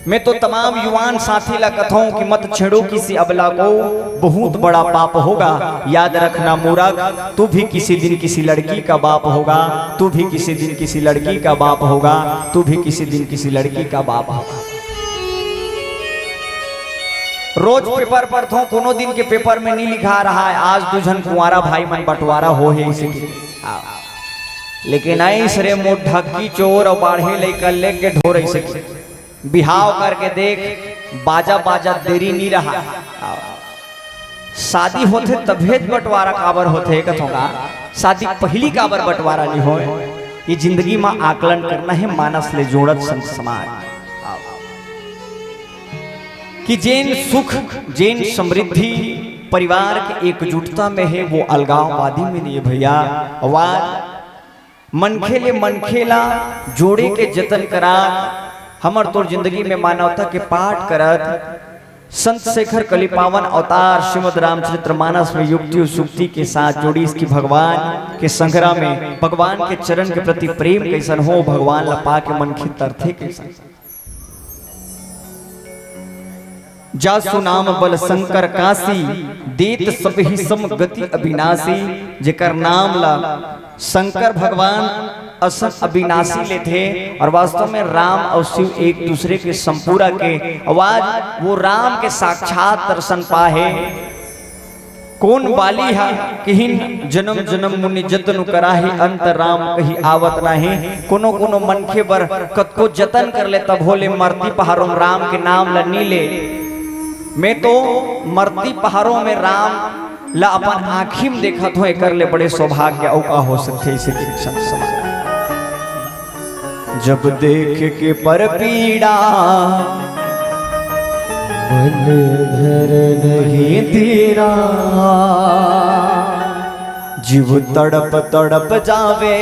मैं तो तमाम युवान साथी ला कथाऊं कि मत छेड़ो किसी अबला को, बहुत बड़ा पाप होगा। याद रखना मूर्ख, तू भी किसी दिन किसी लड़की का बाप होगा, तू भी किसी दिन किसी लड़की का बाप होगा, तू भी किसी दिन किसी लड़की का बाप होगा। रोज पेपर पढ़ता हूँ, कोनो दिन के पेपर में नहीं लिखा रहा है आज दुजन कुंवारा भाई मन बंटवारा हो है इसे। लेकिन ऐस रे मोट ढक्की चोर और बाढ़े लेकर लेके ढोर ऐसे बिहाव करके देख बाजा बाजा देरी नहीं रहा। शादी होते तभेद बंटवारा काबर होते कथोगा, शादी पहली काबर बंटवारा नहीं हो। ये जिंदगी में आकलन करना है मानस ले जोड़त संत समाज कि जैन सुख जैन समृद्धि परिवार के एकजुटता में है, वो अलगाववादी में नहीं है भैया। आवाज मनखेले मनखेला जोड़े के जतन करा हमर तोर जिंदगी में मानवता के पाठ करत संत शेखर कलिपावन अवतार श्रीमद रामचरितमानस में युक्ति और सुक्ति के साथ जोड़ी इसकी भगवान के संग्रह में भगवान के चरण के प्रति प्रेम कैसन हो, भगवान लपा के मनखे तरथे कैसन। जासु नाम बल शंकर काशी देत सब ही सम गति अविनाशी। जेकर नाम ला शंकर भगवान असम अविनाशी ले थे। और वास्तव में राम और शिव एक दूसरे के संपूरा के आवाज वो राम के साक्षात दर्शन पाए। कौन बाली है किहिन जन्म जन्म मुनि जतन कराही, अंत राम कही आवत नाही। कोनो कोनो मनखे बर कतको जतन कर ले तब होले मरती पहाड़ों में राम के नाम ला नीले। मैं तो मरती पहाड़ों में राम ला अपन आँखी में देखत हो, कर ले बड़े सौभाग्य औका हो सकते इसे। जब देख के पर पीड़ा मन धर नहीं तेरा जीव तड़प तड़प जावे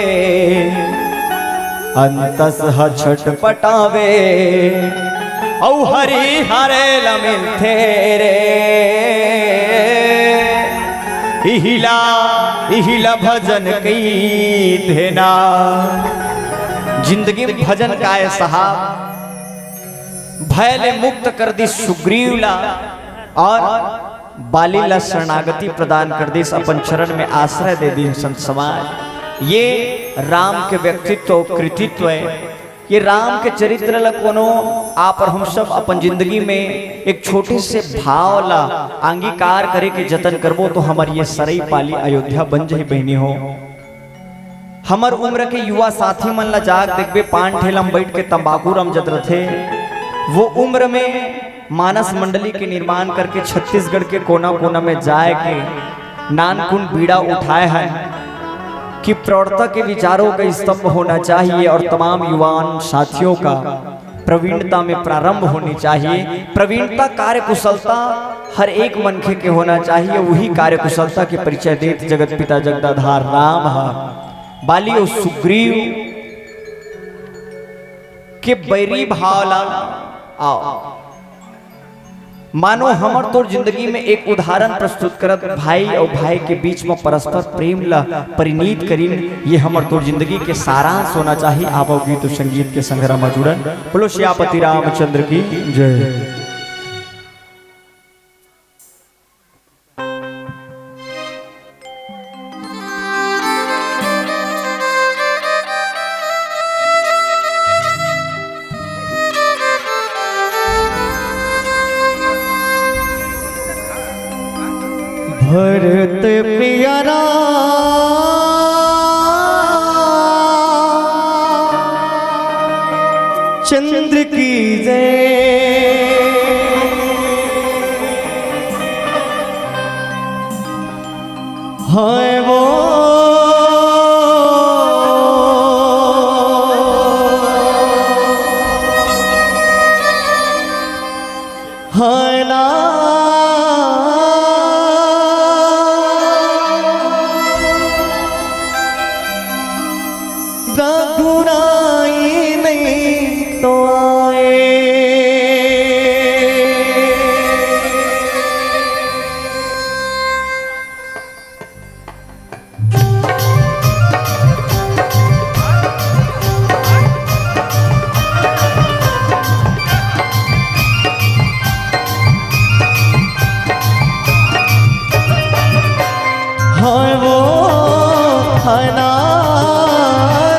अंतस छटपटावे औ हरि हरे लमिल तेरे इहिला इहिला भजन की देना। जिंदगी में भजन का है साहब, भयले मुक्त कर दी सुग्रीवला और बालीला शरणागति प्रदान कर दी, अपन चरण में आश्रय दे दी संत समाज। ये राम के व्यक्तित्व कृतित्व है, ये राम के चरित्र ला कोनो आप और हम सब अपन जिंदगी में एक छोटे से भाव ला अंगीकार करे के जतन करबो तो हमारी ये सरई पाली अयोध्या बन जाई बहनी हो। हमर उम्र के युवा साथी मन ला जाग देखबे पान ठेला में बैठ के तंबाकू रम जत रथे। वो उम्र में मानस मंडली के निर्माण करके छत्तीसगढ़ के कोना कोना में जाए के नानकुन बीड़ा उठाए हैं कि प्रौढ़ता के विचारों का स्तंभ होना चाहिए और तमाम युवान साथियों का प्रवीणता में प्रारंभ होनी चाहिए। प्रवीणता कार्य कुशलता हर एक मनखे के होना चाहिए, वही कार्य कुशलता के परिचय देत जगत पिता जगदाधार राम है। बाली और सुग्रीव के बैरी भावला आओ मानो हमर तोर जिंदगी में एक उदाहरण प्रस्तुत करत भाई और भाई के बीच में परस्पर प्रेम ला परिणीत करीन, ये हमर तोर जिंदगी के सारांश होना चाहिए। आप गीत और संगीत के संग्राम में जुड़न। बोलो श्यापति रामचंद्र की जय। भरत प्यारा चंद्र की जय, हाय वो हाय ना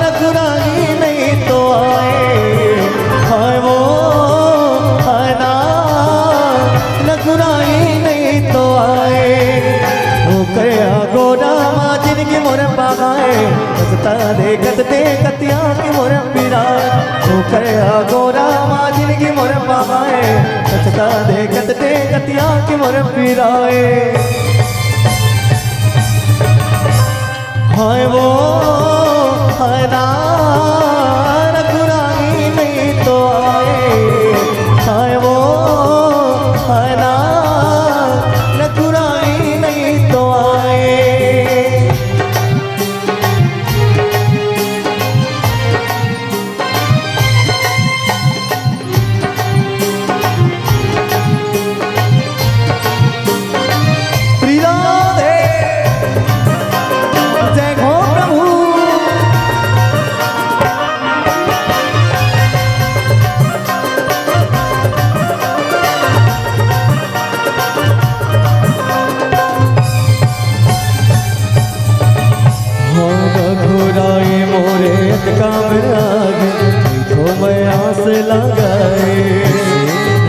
रघुराई नहीं तो आए। हाय वो हाय ना देखत देखतिया की मोर पिराए गोरा माँ जिनकी मोर पाए सचता देखत देखतिया की मोर पिराए। हाय वो हाय ना रघुराई नहीं तो आए, हाय वो हाय ना रघुराई नहीं तो आए।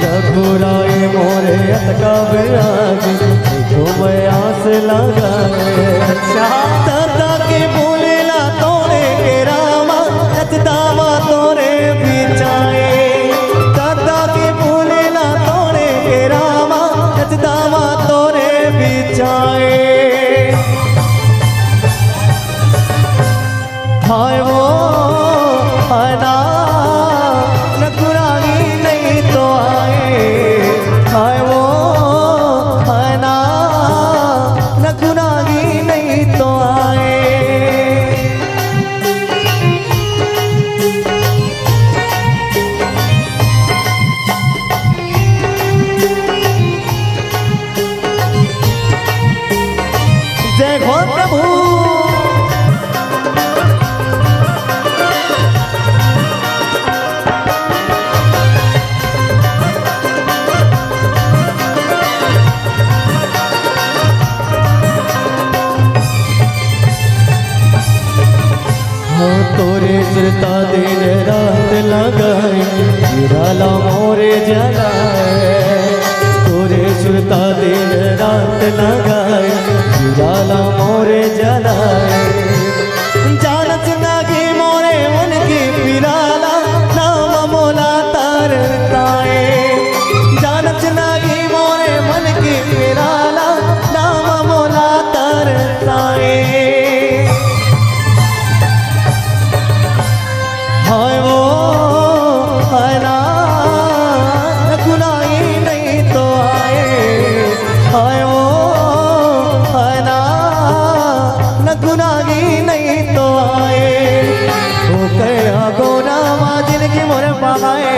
रघुराई मोरे अटका बिरागी तो मैं आस लगाए। दादा के बोलेला तोरे के रामा दामा तोरे बिचाए, दादा के बोलेला तोरे के रामा दामा तोरे बिचाए। हाय वो हाय ना रघुराई नहीं तो आए, हाय वो हाय ना सुरता दिन रात लगाए निराला मोरे जलाए, तोरे सुरता दिन रात लगाए निराला मोरे जलाए। जानत नागी मोरे मन की पिराला नाम मोला तरताए, जानत नागी मोरे मन की पिराला नाम मोला तरताए। हाय वो हाय ना गुनाही नहीं तो आए, हाय वो हाय ना गुनाही नहीं तो आए। वो कया गोना माजिन की मोर पाए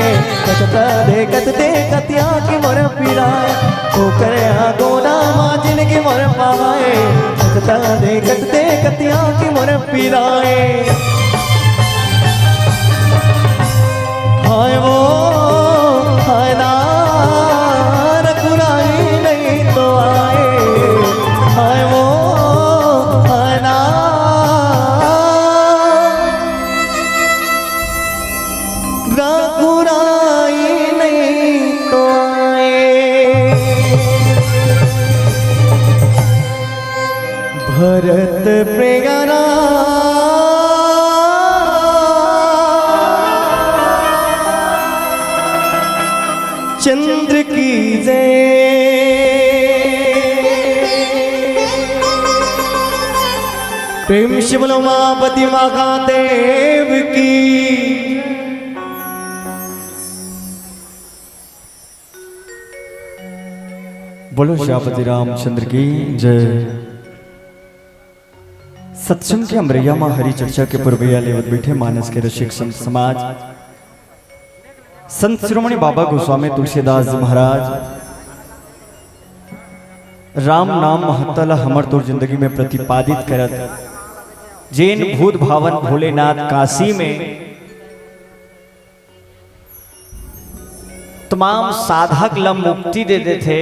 कत दे कतिया की मोर पिराए। वो कया गोना माजिन की मोर पाए कत दे कतिया की मोर पिराए। हाय वो हाय ना गुनाही नहीं तो आए, हाय वो हाय ना गुनाही नहीं तो आए। भरत प्रियना चंद्र की जय, प्रेम शिव उमापति महादेव की। बोलो श्यापति रामचंद्र की जय। सत्संग के अमरैया माँ हरि चर्चा के पूर्वैया लेवत बैठे मानस के रसिक संत समाज, संत शिरोमणि बाबा गोस्वामी तुलसीदास जी महाराज राम नाम महत्तल हमर तोर जिंदगी में प्रतिपादित करत, जैन भूत भावन भोलेनाथ काशी में तमाम साधक ला मुक्ति देते थे।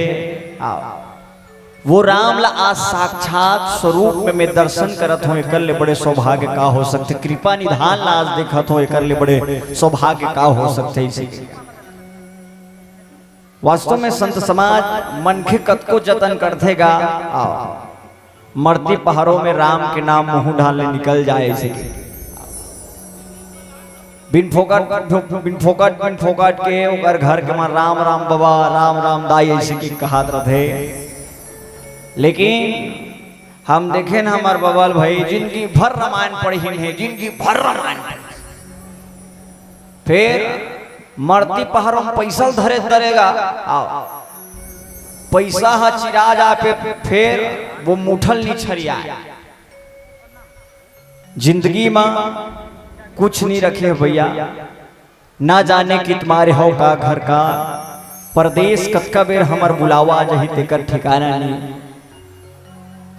वो राम ला आज साक्षात स्वरूप में दर्शन करत हो, एक ले बड़े सौभाग्य का हो सकते। कृपा निधान ला आज देखत हो, एक ले बड़े सौभाग्य का हो सकते। इसी वास्तव में संत समाज मनखे कतको जतन करतेगा, मरती पहाड़ों में राम के नाम मुंह ढालने निकल जाए। इसे बिन फोकट के ओकर घर के मां राम राम बाबा राम राम दाई ऐसे की कहात रहे। लेकिन हम देखे न हमार बवाल भाई जिनकी भर रामायण पढ़ी है, जिनकी भर रामायण, फिर मरती पहाड़ों में पैसा धरे धरेगा, पैसा हा चिरा जा पे फिर वो मुठल नहीं छरिया। जिंदगी में कुछ नहीं रखे भैया, ना जाने कि तुम्हारे हो का घर का परदेश कतका बेर हमर बुलावा जही तेकर ठिकाना नहीं।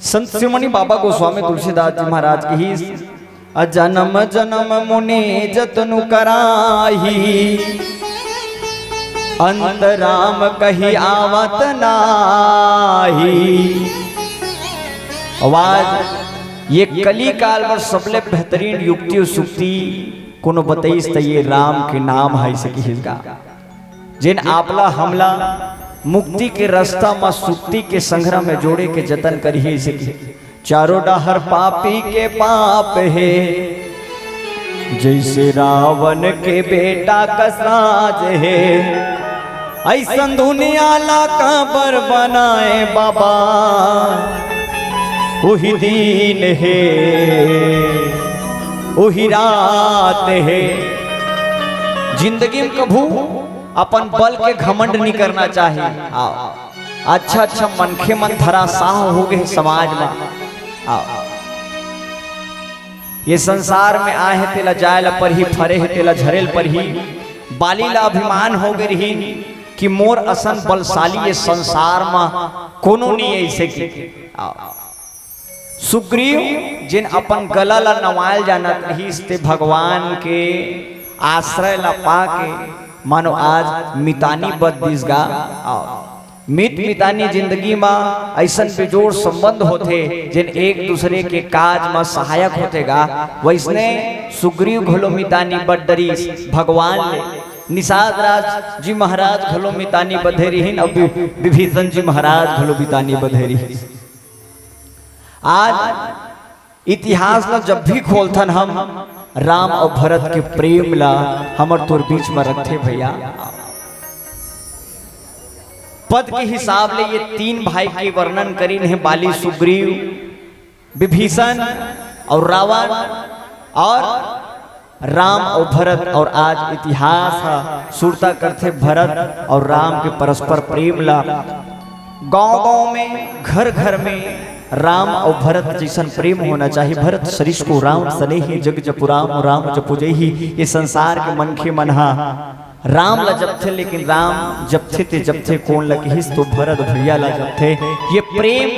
संत शिरोमणि बाबा गोस्वामी तुलसीदास जी महाराज की ही अजन्म जन्म मुनि जतनु कराही, अंत राम कही आवत नाही। आवाज ये कली काल में सबले बेहतरीन युक्ति और सुक्ति कोनो बताइस त ये राम के नाम है सकी हिलका, जिन आपला हमला मुक्ति के रास्ता में सुक्ति के संग्रह में जोड़े के जतन करिए। सकी चारों डहर पापी के पाप है, जैसे रावण के बेटा का साज है। ऐसा दुनिया ला काबर बनाए बाबा, वही दिन है वही रात है। जिंदगी में कभू अपन बल के घमंड नहीं करना चाहिए। अच्छा अच्छा मनखे मन धराशाह हो गए समाज में। ये संसार में आए है तेला जायल पर ही, फरे है तेला झरेल पर ही। बाली ला अभिमान हो गई रही कि मोर असन बलशाली ये संसार में कोनो नहीं ऐसे की। सुग्रीव जिन अपन गला ला नवायल जानत रही, इसते भगवान के आश्रय ला पाके मानो आज मितानी बद दिसगा। मित मितानी जिंदगी में ऐसन बेजोड़ संबंध होते जिन एक दूसरे के काज में सहायक होतेगा। वैसने सुग्रीव घलो मितानी बड्डरी भगवान ले निषाद राज जी महाराज घलो मितानी बधेरी हिन और विभीषण जी महाराज घलो मितानी बधेरी। आज इतिहास में जब भी खोलथन हम राम और भरत के प्रेम ला हमर तोर बीच में रखे भैया। पद के हिसाब ले ये तीन भाई के वर्णन करी है, बाली सुग्रीव विभीषण और रावण और राम और भरत। और आज इतिहास सुरता करते भरत और राम के परस्पर प्रेम ला। गांव गांव में घर घर में राम और भरत जैसन प्रेम होना चाहिए। भरत सरिस को राम सने ही जग जपु राम राम जपु जही। ये संसार के मनखे मनहा राम ला जब थे, लेकिन राम जब थे कौन लगे तो भरत भैया ला जब थे। ये प्रेम,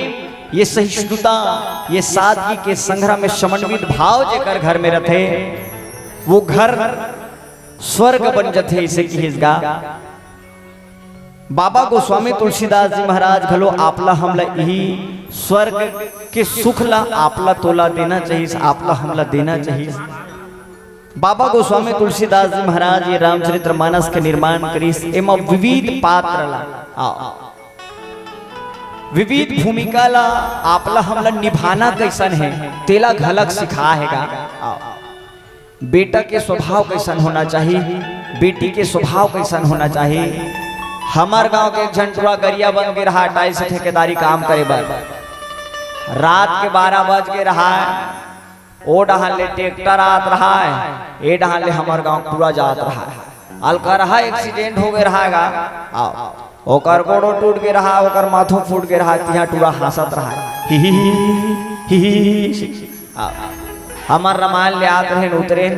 ये सहिष्णुता, ये सादगी के संग्रह में समन्वित भाव जेकर घर में रहते वो घर स्वर्ग बन जाते। इसे किसगा बाबा गोस्वामी तुलसीदास जी महाराज घलो आपला हमला यही स्वर्ग के सुख ला आपला तोला देना चाहिए, आपला हमला देना चाहिए। बाबा गोस्वामी तुलसीदास जी महाराज ये रामचरितमानस के निर्माण करी। एम विविध पात्र ला विविध भूमिका ला आपला हमला निभाना कैसन है तेला झलक सिखा हैगा। बेटा के स्वभाव कैसन होना चाहिए, बेटी के स्वभाव कैसन होना चाहिए। हमार गांव के झंटुआ गरिया बन के रहा 28 ठेकेदारी काम करे बर। रात के 12 बज के रहा है, ओ डहाले ट्रैक्टर आत रहा है, ए डहाले हमार गांव पूरा जात रहा है। अलका रहा एक्सीडेंट हो गए रहेगा, ओकर गोड़ो टूट के रहा, ओकर माथो फूट के रहा, तिहा टूरा हंसत रहा ही हमार रामायण ले आत रहे उतरे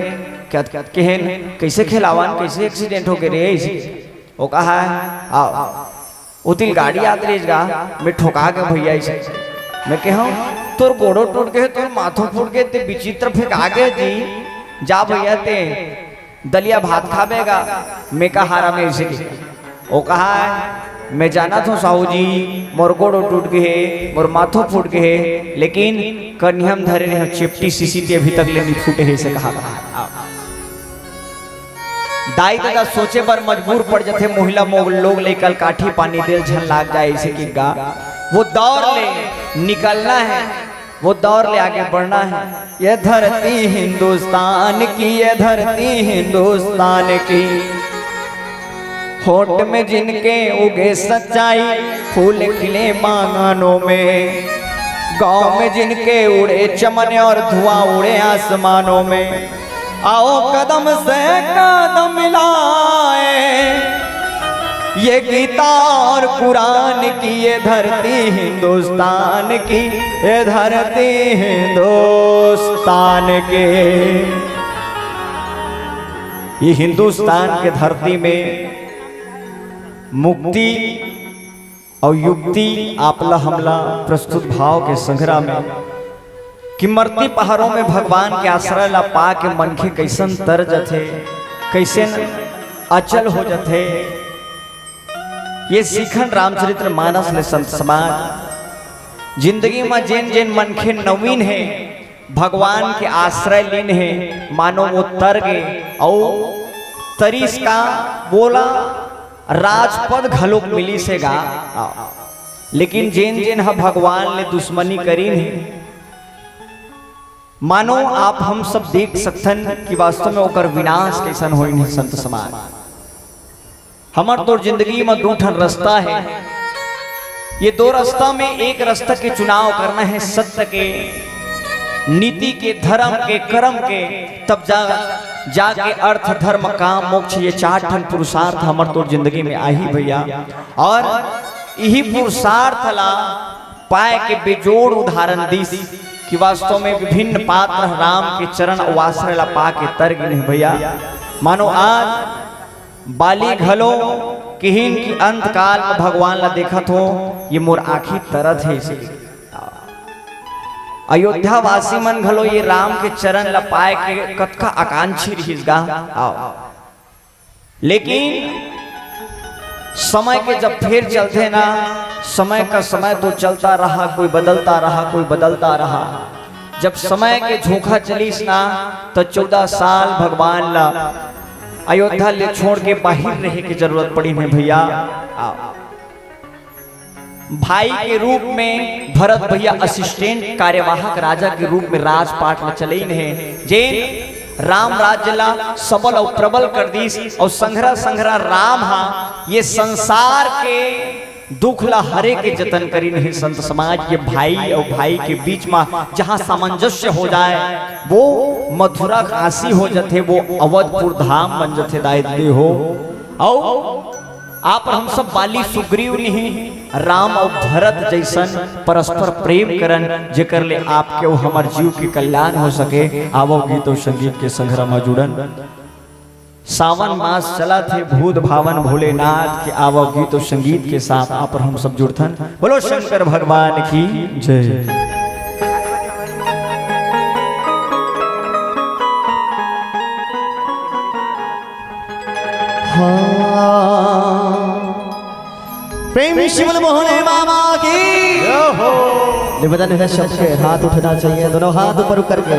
क्या केहन कैसे खिलावन कैसे एक्सीडेंट हो गए रे। वो कहा है उतिल गाड़ी आत रेगा मैं ठोका के भैया इसे मैं कहूँ तोर गोड़ो टूट गए, तोर माथो फूट गए, ते विचित्र फेंका गए जी जा भैया ते दलिया भात खाबेगा। मैं कहा हारा में इसे वो कहा है मैं जाना था साहू जी मोर गोड़ो टूट गए मोर माथो फूट गए, लेकिन कन्हम धरे रहे चिपटी सीसी अभी तक ले नहीं फूटे है से कहा। दाई दादा सोचे पर मजबूर पड़ जाते महिला मोग लोग लेकर काठी पानी दे झन लाग जाए इसे की गा वो दौड़ ले निकलना है, वो दौड़ ले आगे बढ़ना है। ये धरती हिंदुस्तान की, ये धरती हिंदुस्तान की, होठ में जिनके उगे सच्चाई फूल खिले बागानों में, गांव में जिनके उड़े चमन और धुआं उड़े आसमानों में। आओ कदम से कदम मिलाए ये गीता और कुरान की, ये धरती हिंदुस्तान की, ये धरती हिंदुस्तान के। ये हिंदुस्तान के धरती में मुक्ति और युक्ति आपला हमला प्रस्तुत भाव के संग्रह में कि मरती पहाड़ों में भगवान के आश्रय ला पा के मनखे कैसन तर जथे कैसे अचल हो जथे। ये सीखन रामचरितमानस ले संत समाज जिंदगी में जेन जेन मनखे नवीन है भगवान के आश्रय लीन है मानो वो तर गए और तरीस का बोला राजपद घलोक मिली से गा। लेकिन जेन जेन हा भगवान ले दुश्मनी करीन है मानो आप हम सब देख सकथन कि वास्तव में ओकर विनाश कैसन होई नहीं। संत समाज हमार तो जिंदगी में दो ठन रास्ता है, ये दो रास्ता में एक रास्ता के चुनाव करना है सत्य के, नीति के, धर्म के, कर्म के, तब जाके अर्थ धर्म काम मोक्ष ये 4 ठन पुरुषार्थ हमार तो जिंदगी में आई भैया। और यही पुरुषार्थ ला पाए के बेजोड़ उदाहरण दीस कि वास्तव में विभिन्न पात्र राम के चरण आश्रय ला पा के तर गिन भैया। मानो आज बाली घलो किहिन की अंत काल में भगवान ला देखत हो ये मोर आखी तरत है इसे। अयोध्या वासी मन घलो ये राम के चरण ला पाए के कतका आकांक्षी रहिसगा। लेकिन समय के जब फेर चलते ना, समय का समय तो चलता रहा, कोई बदलता रहा, कोई बदलता रहा। जब समय के झोंका चलीस ना तो 14 साल भगवान ला अयोध्या ले छोड़ के बाहर रहे की जरूरत पड़ी है भैया। भाई के रूप में भरत भैया असिस्टेंट कार्यवाहक राजा के रूप में राजपाट में चले हैं जे राम राज्य ला सबल और प्रबल कर दीस और संघरा संघरा राम हा ये संसार के दुख ला हरे के जतन करी नहीं संत समाज के भाई और भाई के बीच में जहां सामंजस्य हो जाए वो मथुरा काशी हो जाते, वो अवधपुर धाम बन जाते दायित्व हो। और आप हम सब बाली सुग्रीव नहीं राम और भरत जैसन परस्पर प्रेम करन जेकर ले आपके वो हमार जीव के कल्याण हो सके। आवो गीत और संगीत के संग्रह में जुड़न। सावन मास चला थे भूत भावन भोलेनाथ के आवो गीत और संगीत के साथ आप हम सब जुड़थन। बोलो शंकर भगवान की जय। प्रेम शिवल मोहने मामा की निवेदन है सबके हाथ उठना चाहिए, दोनों हाथ ऊपर करके।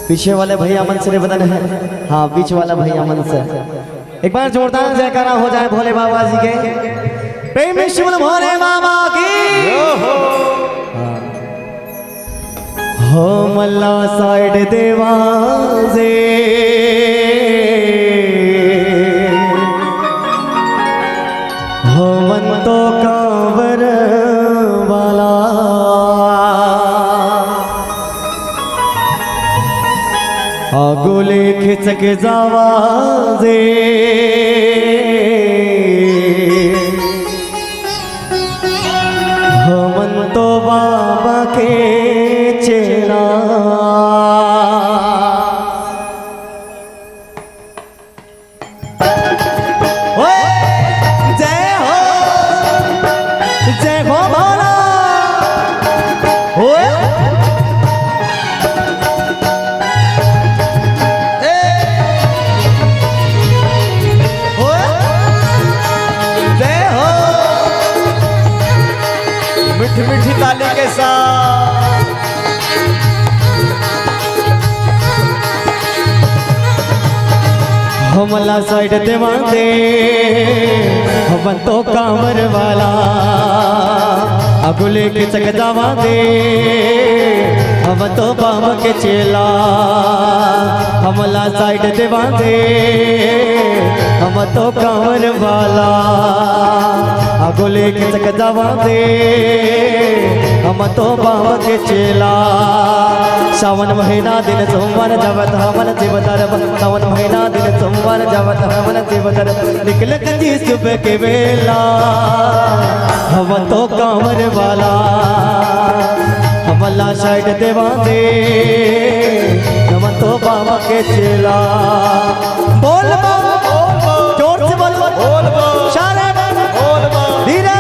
पीछे वाले भैया मन से निवेदन है, हाँ बीच वाला भैया मन से एक बार जोरदार जयकारा हो जाए भोले बाबा जी के। प्रेम शिवल मोहने मामा की हो मल्ला साइड देवाजे तो कांवर वाला आगोले खिचक जावा जे हमन तो बाबा के चेला मीठी ताली के साथ हमला साइड देवा दे हम तो कांवर वाला अगुले के चक जावा दे हम तो बाबा के चेला। हमला साइड देवा दे हम तो कांवर वाला अगुले के चक जावा दे हम तो बाबा के चेला। सावन महीना दिन सोमवार जावत हमन जीवतर सावन महीना दिन सोमवार जावत हमन जीवतर निकल कंजी सुबह के बेला हम तो कांवर वाला हमला साइड देवा दे हम तो बाबा के चेला। बोल जोर से बोल शारे धीरे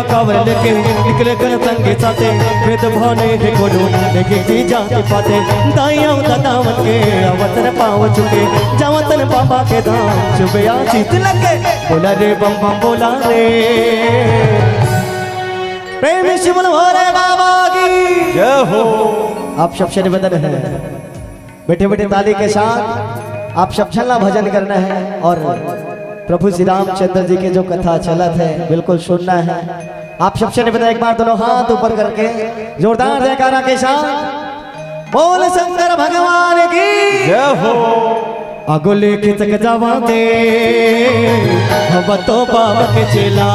कांवर लेके निकले कर संगे साथे वेद भाने देखो लेके जी जाते पाते दाइयां दावत के अवतन पाव चुके जावतन बाबा के धाम चुबे आ जीत लगे बोला रे बम बम बोला रे। प्रेम शिवल भोले बाबा की जय हो। आप सब से निवेदन है बैठे बैठे ताली के साथ आप सब छल्ला भजन करना है और प्रभु श्री रामचंद्र जी के जो कथा चलत है बिल्कुल सुनना है। आप सबसे निवेदन एक बार दोनों हाथ ऊपर करके जोरदार जयकारा के साथ बोल शंकर भगवान की जय हो। अगुले खिचक जावा दे हम तो बाबा के चेला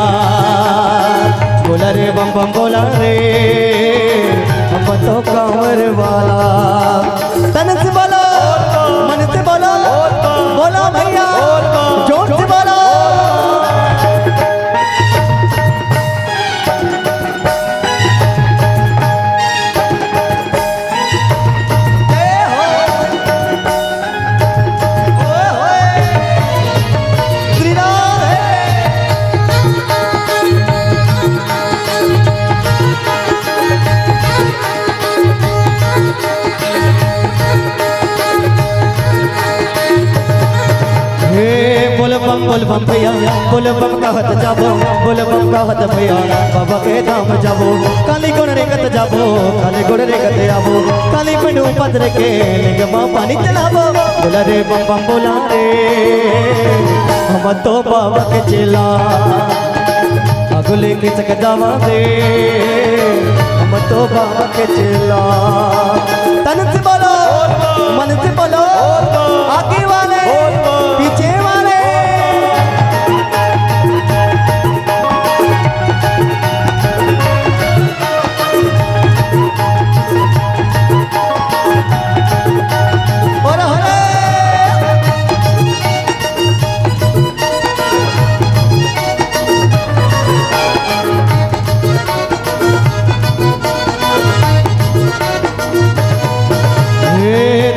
बोला रे बम बम बोला रे हम तो कांवर वाला। तन से बोलो मन से बोलो बोलो भैया जोर से बोलो। बोल बम भैया बोल बम कहत जाबो बोल बम कहत भैया बाबा के धाम जाबो काली गुण रे कत जाबो काली गुण रे कत आबो काली पिंडू पत्र के लिंगमा पानी चलाबो बोला रे बम बम बोला रे हम तो बाबा के चेला अगले के चक जावा दे हम तो बाबा के चेला तन से बोलो मन से बोलो आगे वाले पीछे वाले और हरे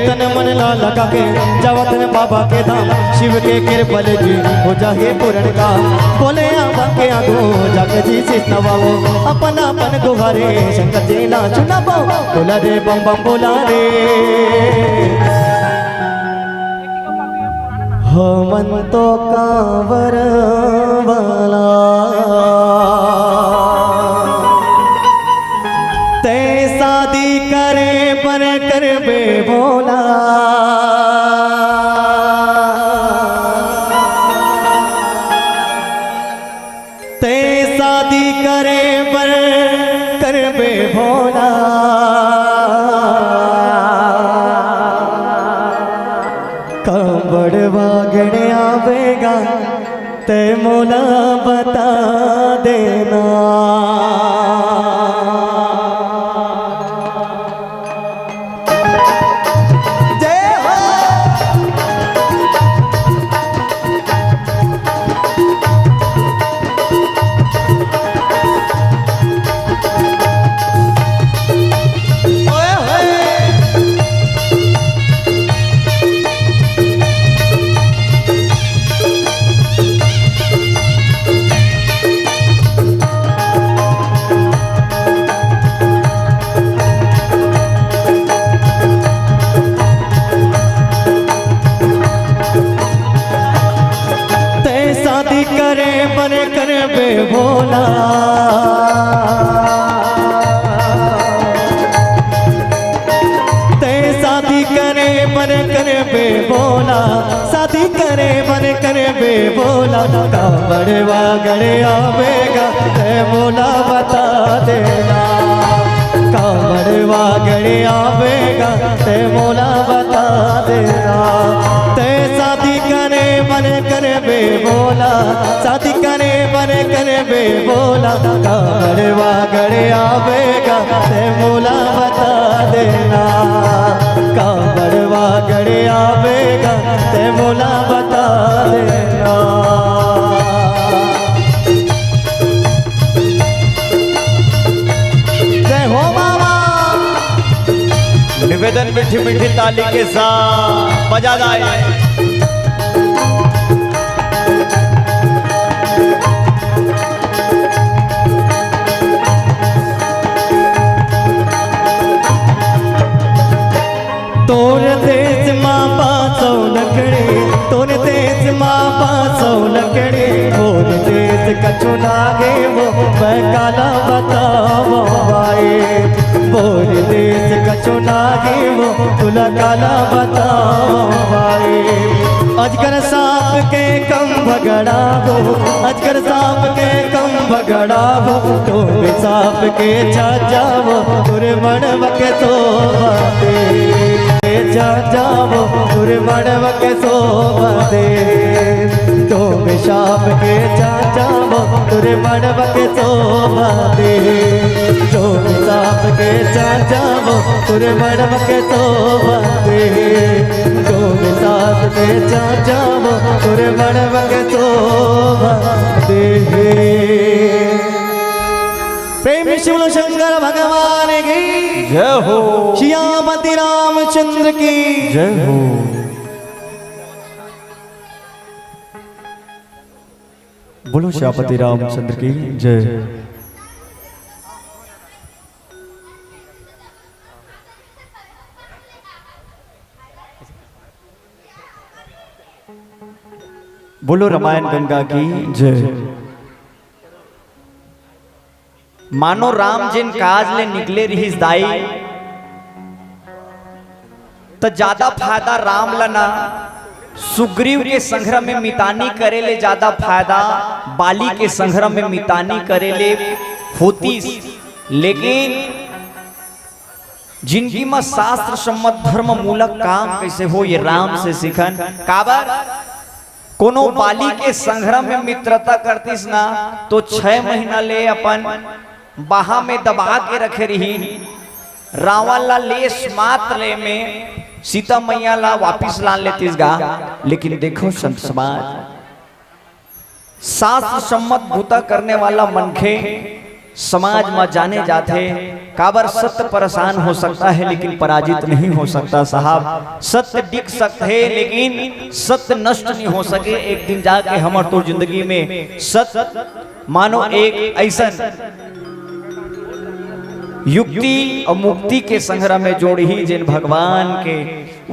तन मन ला लगा के जावतन बाबा के धाम शिव के कृपल जी हो जाए पूर्ण का बोले आबा के आगो जग जी से नवाओ अपन अपन गुहारे शंकर जी ना चुनावो बोला रे बम बम बोला रे हो मन तो कांवर वाला ते शादी करे पर कर बे बोला ते शादी करे पर कर बे भोला कंबड़वा गणे आवेगा ते मोला बता देना करे पर कर बे भोला ते शादी करे पर कर बे भोला शादी करे पर कर बे भोला कांवड़वा गड़े आवेगा ते मोला बता देना कांवड़वा गड़े आवेगा ते मोला बता देना ते शादी करे मन कर बे बोला शादी करे मन कर बे बोला कांवड़वा गड़े आवेगा ते मोला बता देना कांवड़वा गड़े आवेगा ते मोला बता देना जय हो बाबा निवेदन मीठी मीठी ताली के साथ बजा जाए। तोर देश माँ पासौ लकड़े तोर देश माँ पासौ लकड़े मोर देश कछु नागे वो मैं काला बताओ भाई मोर देश कछु नागे वो तुला काला बताओ भाई अजगर सांप के कम भगड़ा हो अजगर सांप के कम भगड़ा हो तुम सांप के चाचा वो तुरे मणव के तो जा जाओ तुरे मणव के सोवा दे तुम शाप के जा जाओ तुरे मणव के सोवा दे तुम सांप के जा जाओ तुरे मणव के सोवा दे तुम सांप के जा जाओ तुरे मणव के सोवा दे। प्रेम शिव शंकर भगवान की जय हो। श्यामती रामचंद्र की जय हो। बोलो श्यामती रामचंद्र की जय। बोलो रामायण गंगा की जय। मानो राम जिन काज ले निकले रही दाई तो ज्यादा फायदा राम लना सुग्रीव के संग्राम में मितानी करे ले ज्यादा फायदा बाली के संग्राम में मितानी करे ले होती। लेकिन जिनकी में शास्त्र सम्मत धर्म मूलक काम कैसे हो ये राम से सीखन। काबर कोनो बाली के संग्राम में मित्रता करतीस ना तो 6 महीना ले अपन बाहा में दबा के रखे रही। रावण ला लेस मात्र ले में सीता मैया ला वापिस ला लेतीस गा। लेकिन देखो संत समाज शास्त्र सम्मत भूता करने वाला मनखे समाज में जाने जाते। काबर सत्य परेशान हो सकता है लेकिन पराजित नहीं हो सकता साहब। सत्य दिख सकते है लेकिन सत्य नष्ट नहीं हो सके। एक दिन जाके हमारे तो जिंदगी में सत्य मानो एक ऐसा युक्ति और मुक्ति के संग्राम में जोड़ी ही जिन भगवान के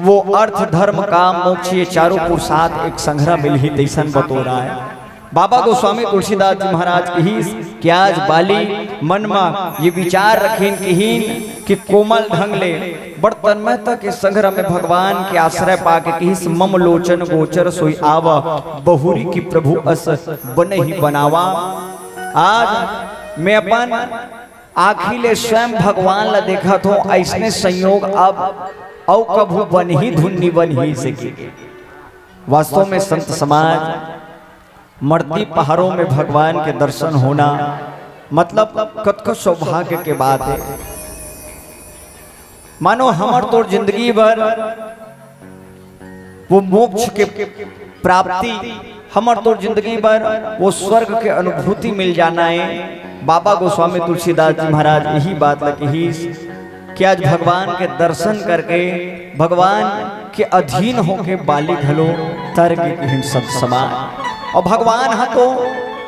वो अर्थ धर्म काम मोक्ष ये चारों पुरुषार्थ एक संग्राम मिल ही तैसन बतो रहा है। बाबा गोस्वामी तुलसीदास जी महाराज की ही कि आज बाली मन में ये विचार रखें कि कोमल ढंग ले बड़ तन्मयता के संग्राम में भगवान के आश्रय पाके कि मम लोचन गोचर सोई आवा बहुरी की प्रभु अस बने ही बनावा। आज मैं अपन आखिर ले स्वयं भगवान ला देखा तो ऐसने संयोग अब औ कभू बन ही धुन्नी बन ही से की। वास्तव में संत समाज मरती पहाड़ों में भगवान के दर्शन होना मतलब कतको सौभाग्य के बात है। मानो हमार तो जिंदगी भर वो मोक्ष के प्राप्ति हमार तो जिंदगी भर वो स्वर्ग के अनुभूति मिल जाना है। बाबा गोस्वामी तुलसीदास जी महाराज यही बात लगी कि आज भगवान के दर्शन करके भगवान के अधीन होके बाली घलो तर्क सत समाज और भगवान हा तो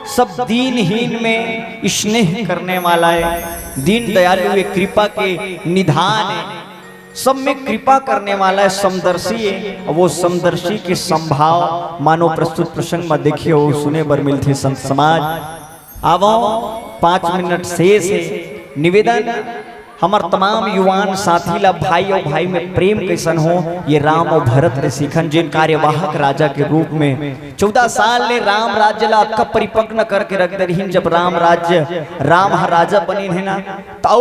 सब दीनहीन में स्नेह करने वाला है। दीन दयालु ये कृपा के निधान है। सब में कृपा करने वाला है समदर्शी है। और वो समदर्शी के संभाव मानो प्रस्तुत प्रसंग में देखिए वो सुने बर मिलते संत समाज। आवो 5 मिनट शेष है। निवेदन हमार तमाम युवान साथी ला भाई और भाई में प्रेम कैसन हो ये राम और भरत ने सीखन। जिन कार्यवाहक राजा के रूप में 14 साल ले राम राज्य ला आपका परिपक्व न करके रख दे रही। जब राम राज्य राम राजा बनी है ना तो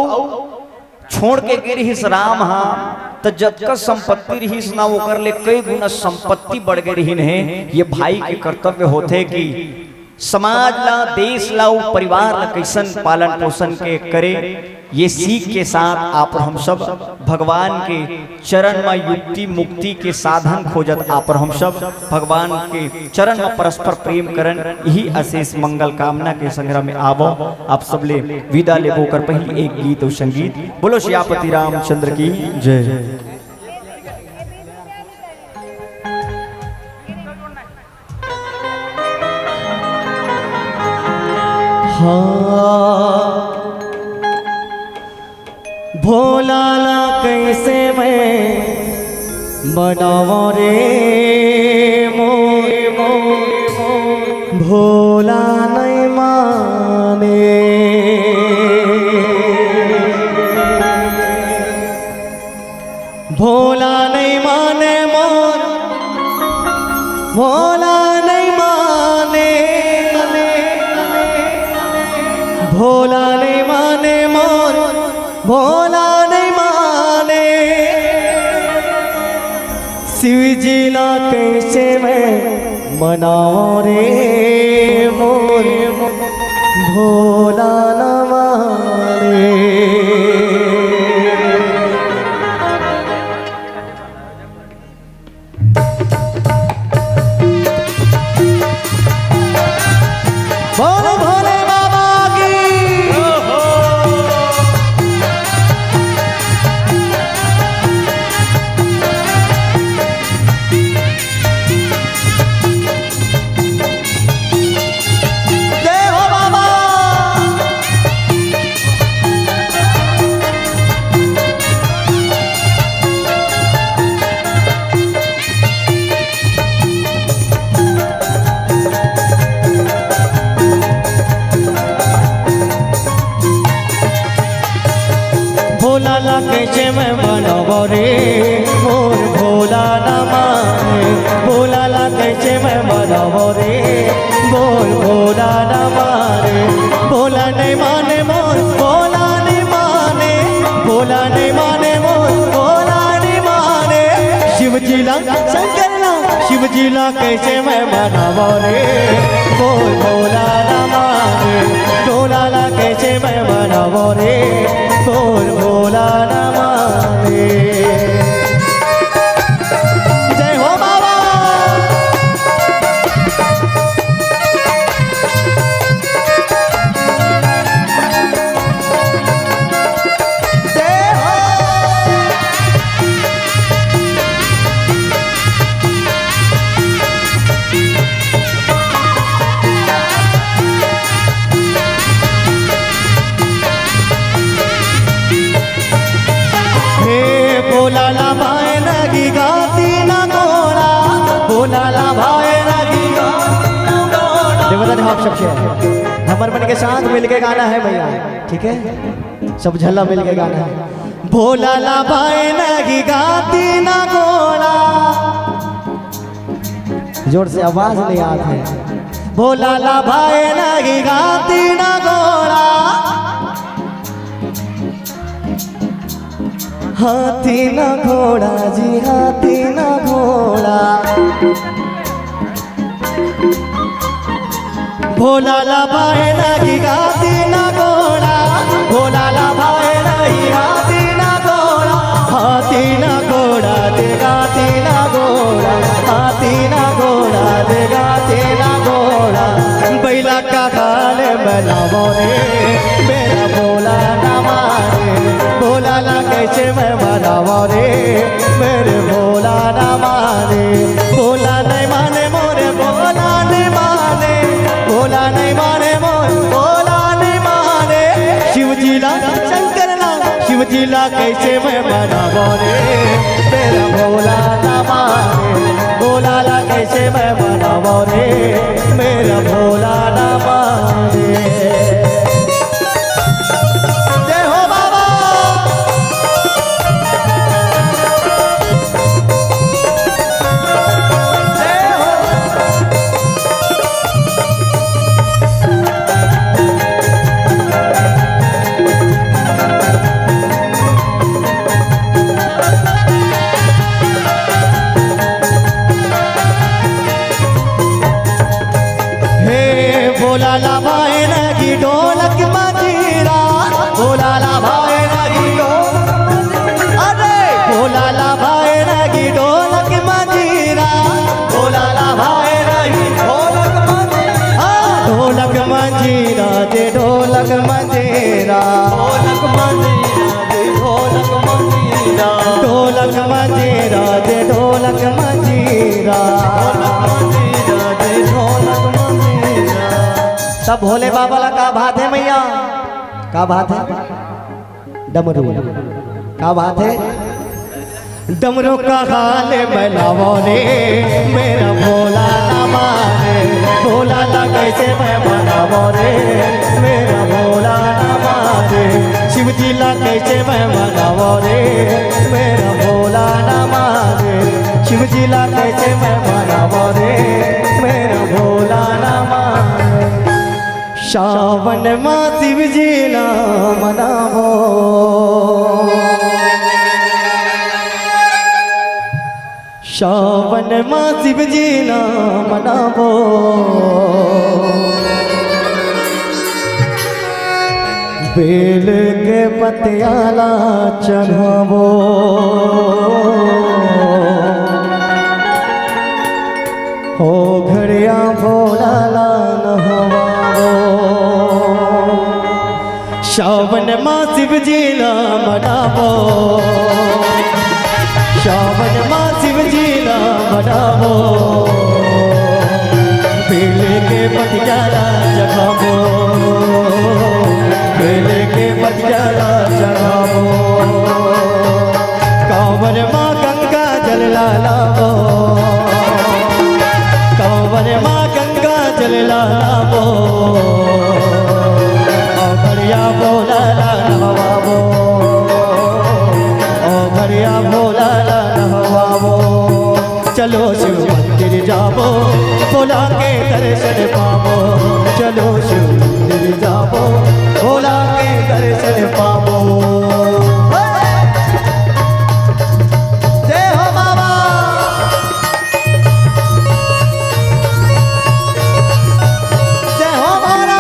छोड़ के गिर हिस राम हा तो जब संपत्ति रही ना वो कर ले कई गुना संपत्ति बढ़ गई रही है। ये भाई के कर्तव्य होते कि समाज ला देश ला परिवार ला कैसन पालन पोषण के करे। ये सीख के साथ आप हम सब भगवान के चरण में युक्ति मुक्ति के साधन खोजत आप हम सब भगवान के चरण में परस्पर प्रेम करन यही अशेष मंगल कामना के संग्राम में आवो। आप सब ले विदा ले होकर पहले एक गीत और संगीत बोलो श्यापति रामचंद्र की जय। भोला ला कैसे मैं बनावा रे मोरे मोरे भोला नहीं माने। भोला नहीं माने मोर भोला नहीं माने। भोला नहीं माने मोर भोला नहीं माने। शिव जी ला कैसे मैं मनाऊं रे मोर भोला न माने। भोले भोले बाबा की जय हो बाबा। कैसे मैं मनावो रे मोर भोला न माने भोला ला कैसे मैं मनावो रे मोर भोला न माने भोला नहीं माने मोर भोला नहीं माने भोला नहीं माने मोर भोला नहीं माने शिव जी ला शंकर ला शिव जी ला कैसे मैं मनावो रे मोर भोला न माने भोला ला कैसे मैं मनावो रे मोर भोला न माने जय हो बाबा जय हो भोला ला भाई नगी गाती ना घोड़ा भोला ला भाई नगी आप सबसे हमर मन के साथ मिल के गाना है भैया ठीक है सब झल्ला मिल के गाना है भोला ला भाई नगी गाती ना घोड़ा जोर से आवाज नहीं आती है भोला ला भाई नगी गाती ना घोड़ा हाथी ना घोड़ा जी हाथी ना घोड़ा भोला ला भाई नगी गाती ना घोड़ा भोला ला भाई नगी गाती ना घोड़ा हाथी ना घोड़ा दे गाती ना घोड़ा हाथी ना घोड़ा दे गाती ना घोड़ा बैला का खाल बनावो रे मेरा भोला ना मारे भोला ला कैसे मैं मनावो रे मेरे भोला ना माने भोला नहीं माने मोरे भोला नहीं माने भोला नहीं माने मोर भोला नहीं माने शिव जी ला शंकर ला शिव जी ला कैसे मैं मनावो रे मेरा भोला ना माने भोला ला कैसे मैं मनावो रे मेरा भोला ना माने जय हो बाबा जय हो भोला ला भाई नगी ढोलक मजीरा भोला ला भाई नगी अरे भोला ला भाई नगी ढोलक मजीरा भोला ला भाई नगी ढोलक मजीरा ढोलक मजीरा दे ढोलक मजीरा ढोलक मजीरा दे ढोलक मजीरा ढोलक मजीरा दे ढोलक मजीरा दे ढोलक सब भोले बाबा ला का बात है मैया का बात है डमरू का बात है डमरू का हाल बनावो रे मेरा भोला ना माने भोला ला कैसे मैं मनावो रे मेरा भोला ना माने शिव जी ला कैसे मैं मनावो रे मेरा भोला ना माने शिव जी ला कैसे मैं मनावो रे मेरा भोला ना माने सावन माँ शिव जी ना मनावो सावन माँ शिव जी ना मनावो बेल के पतियाला चढ़ावो हो घड़िया भोला ला नहवावो सावन माँ शिव जी ना मनावो सावन माँ शिव जी ना मनावो बेल के पतियाला चढ़ावो बेल के पतियाला चढ़ावो कांवर माँ गंगा जल लावो कांवर माँ गंगा जल लावो बढ़िया भोला नहवावो चलो शिव मंदिर जाबो भोला के दर्शन पाबो चलो शिव मंदिर जाबो भोला के दर्शन पाबो जय हो बाबा जय हो बाबा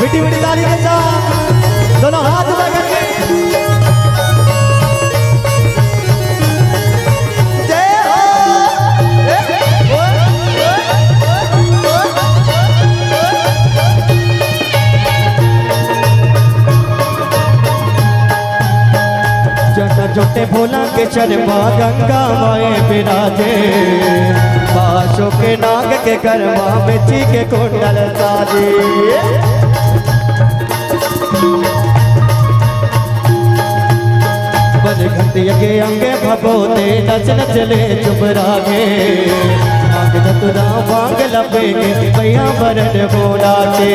मीठी मीठी ताली के साथ दोनों हाथ उठा करके जोटे भोला के चरमा गंगा माए विराजे बाशों के नाग के गरमा बेची के कुंडल साजे बन घंटिया के अंगे भगोते नच नच ले चुप रागे मांग धतुरा मांग लपेगे भैया बरन भोला के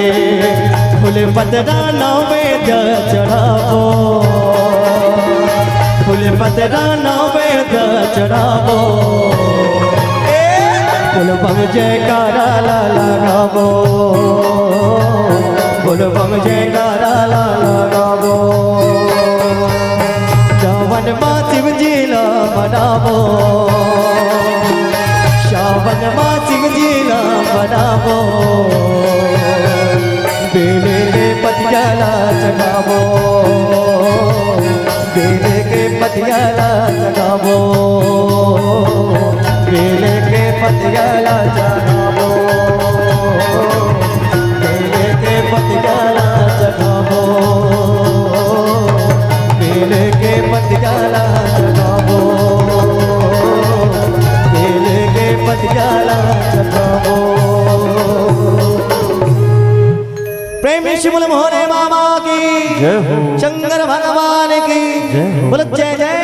फुल पतरा नाव में चढ़ावो फुल पतरा नवेद चढ़ावो फुल बम जयकारा ला लगावो फुल बम जयकारा ला लगावो सावन माँ शिव जी ला मनावो सावन माँ शिव जी ला मनावो बेले के पतियाला चढ़ावो बेले के पतियाला चढ़ावो बेले के पतियाला चढ़ावो बेले के पतियाला चढ़ावो बेले के पतियाला चढ़ावो बेले के पतियाला चढ़ावो प्रेमी शिव मोहरे बाबा की जय हो शंकर भगवान की जय हो। बोलो जय जय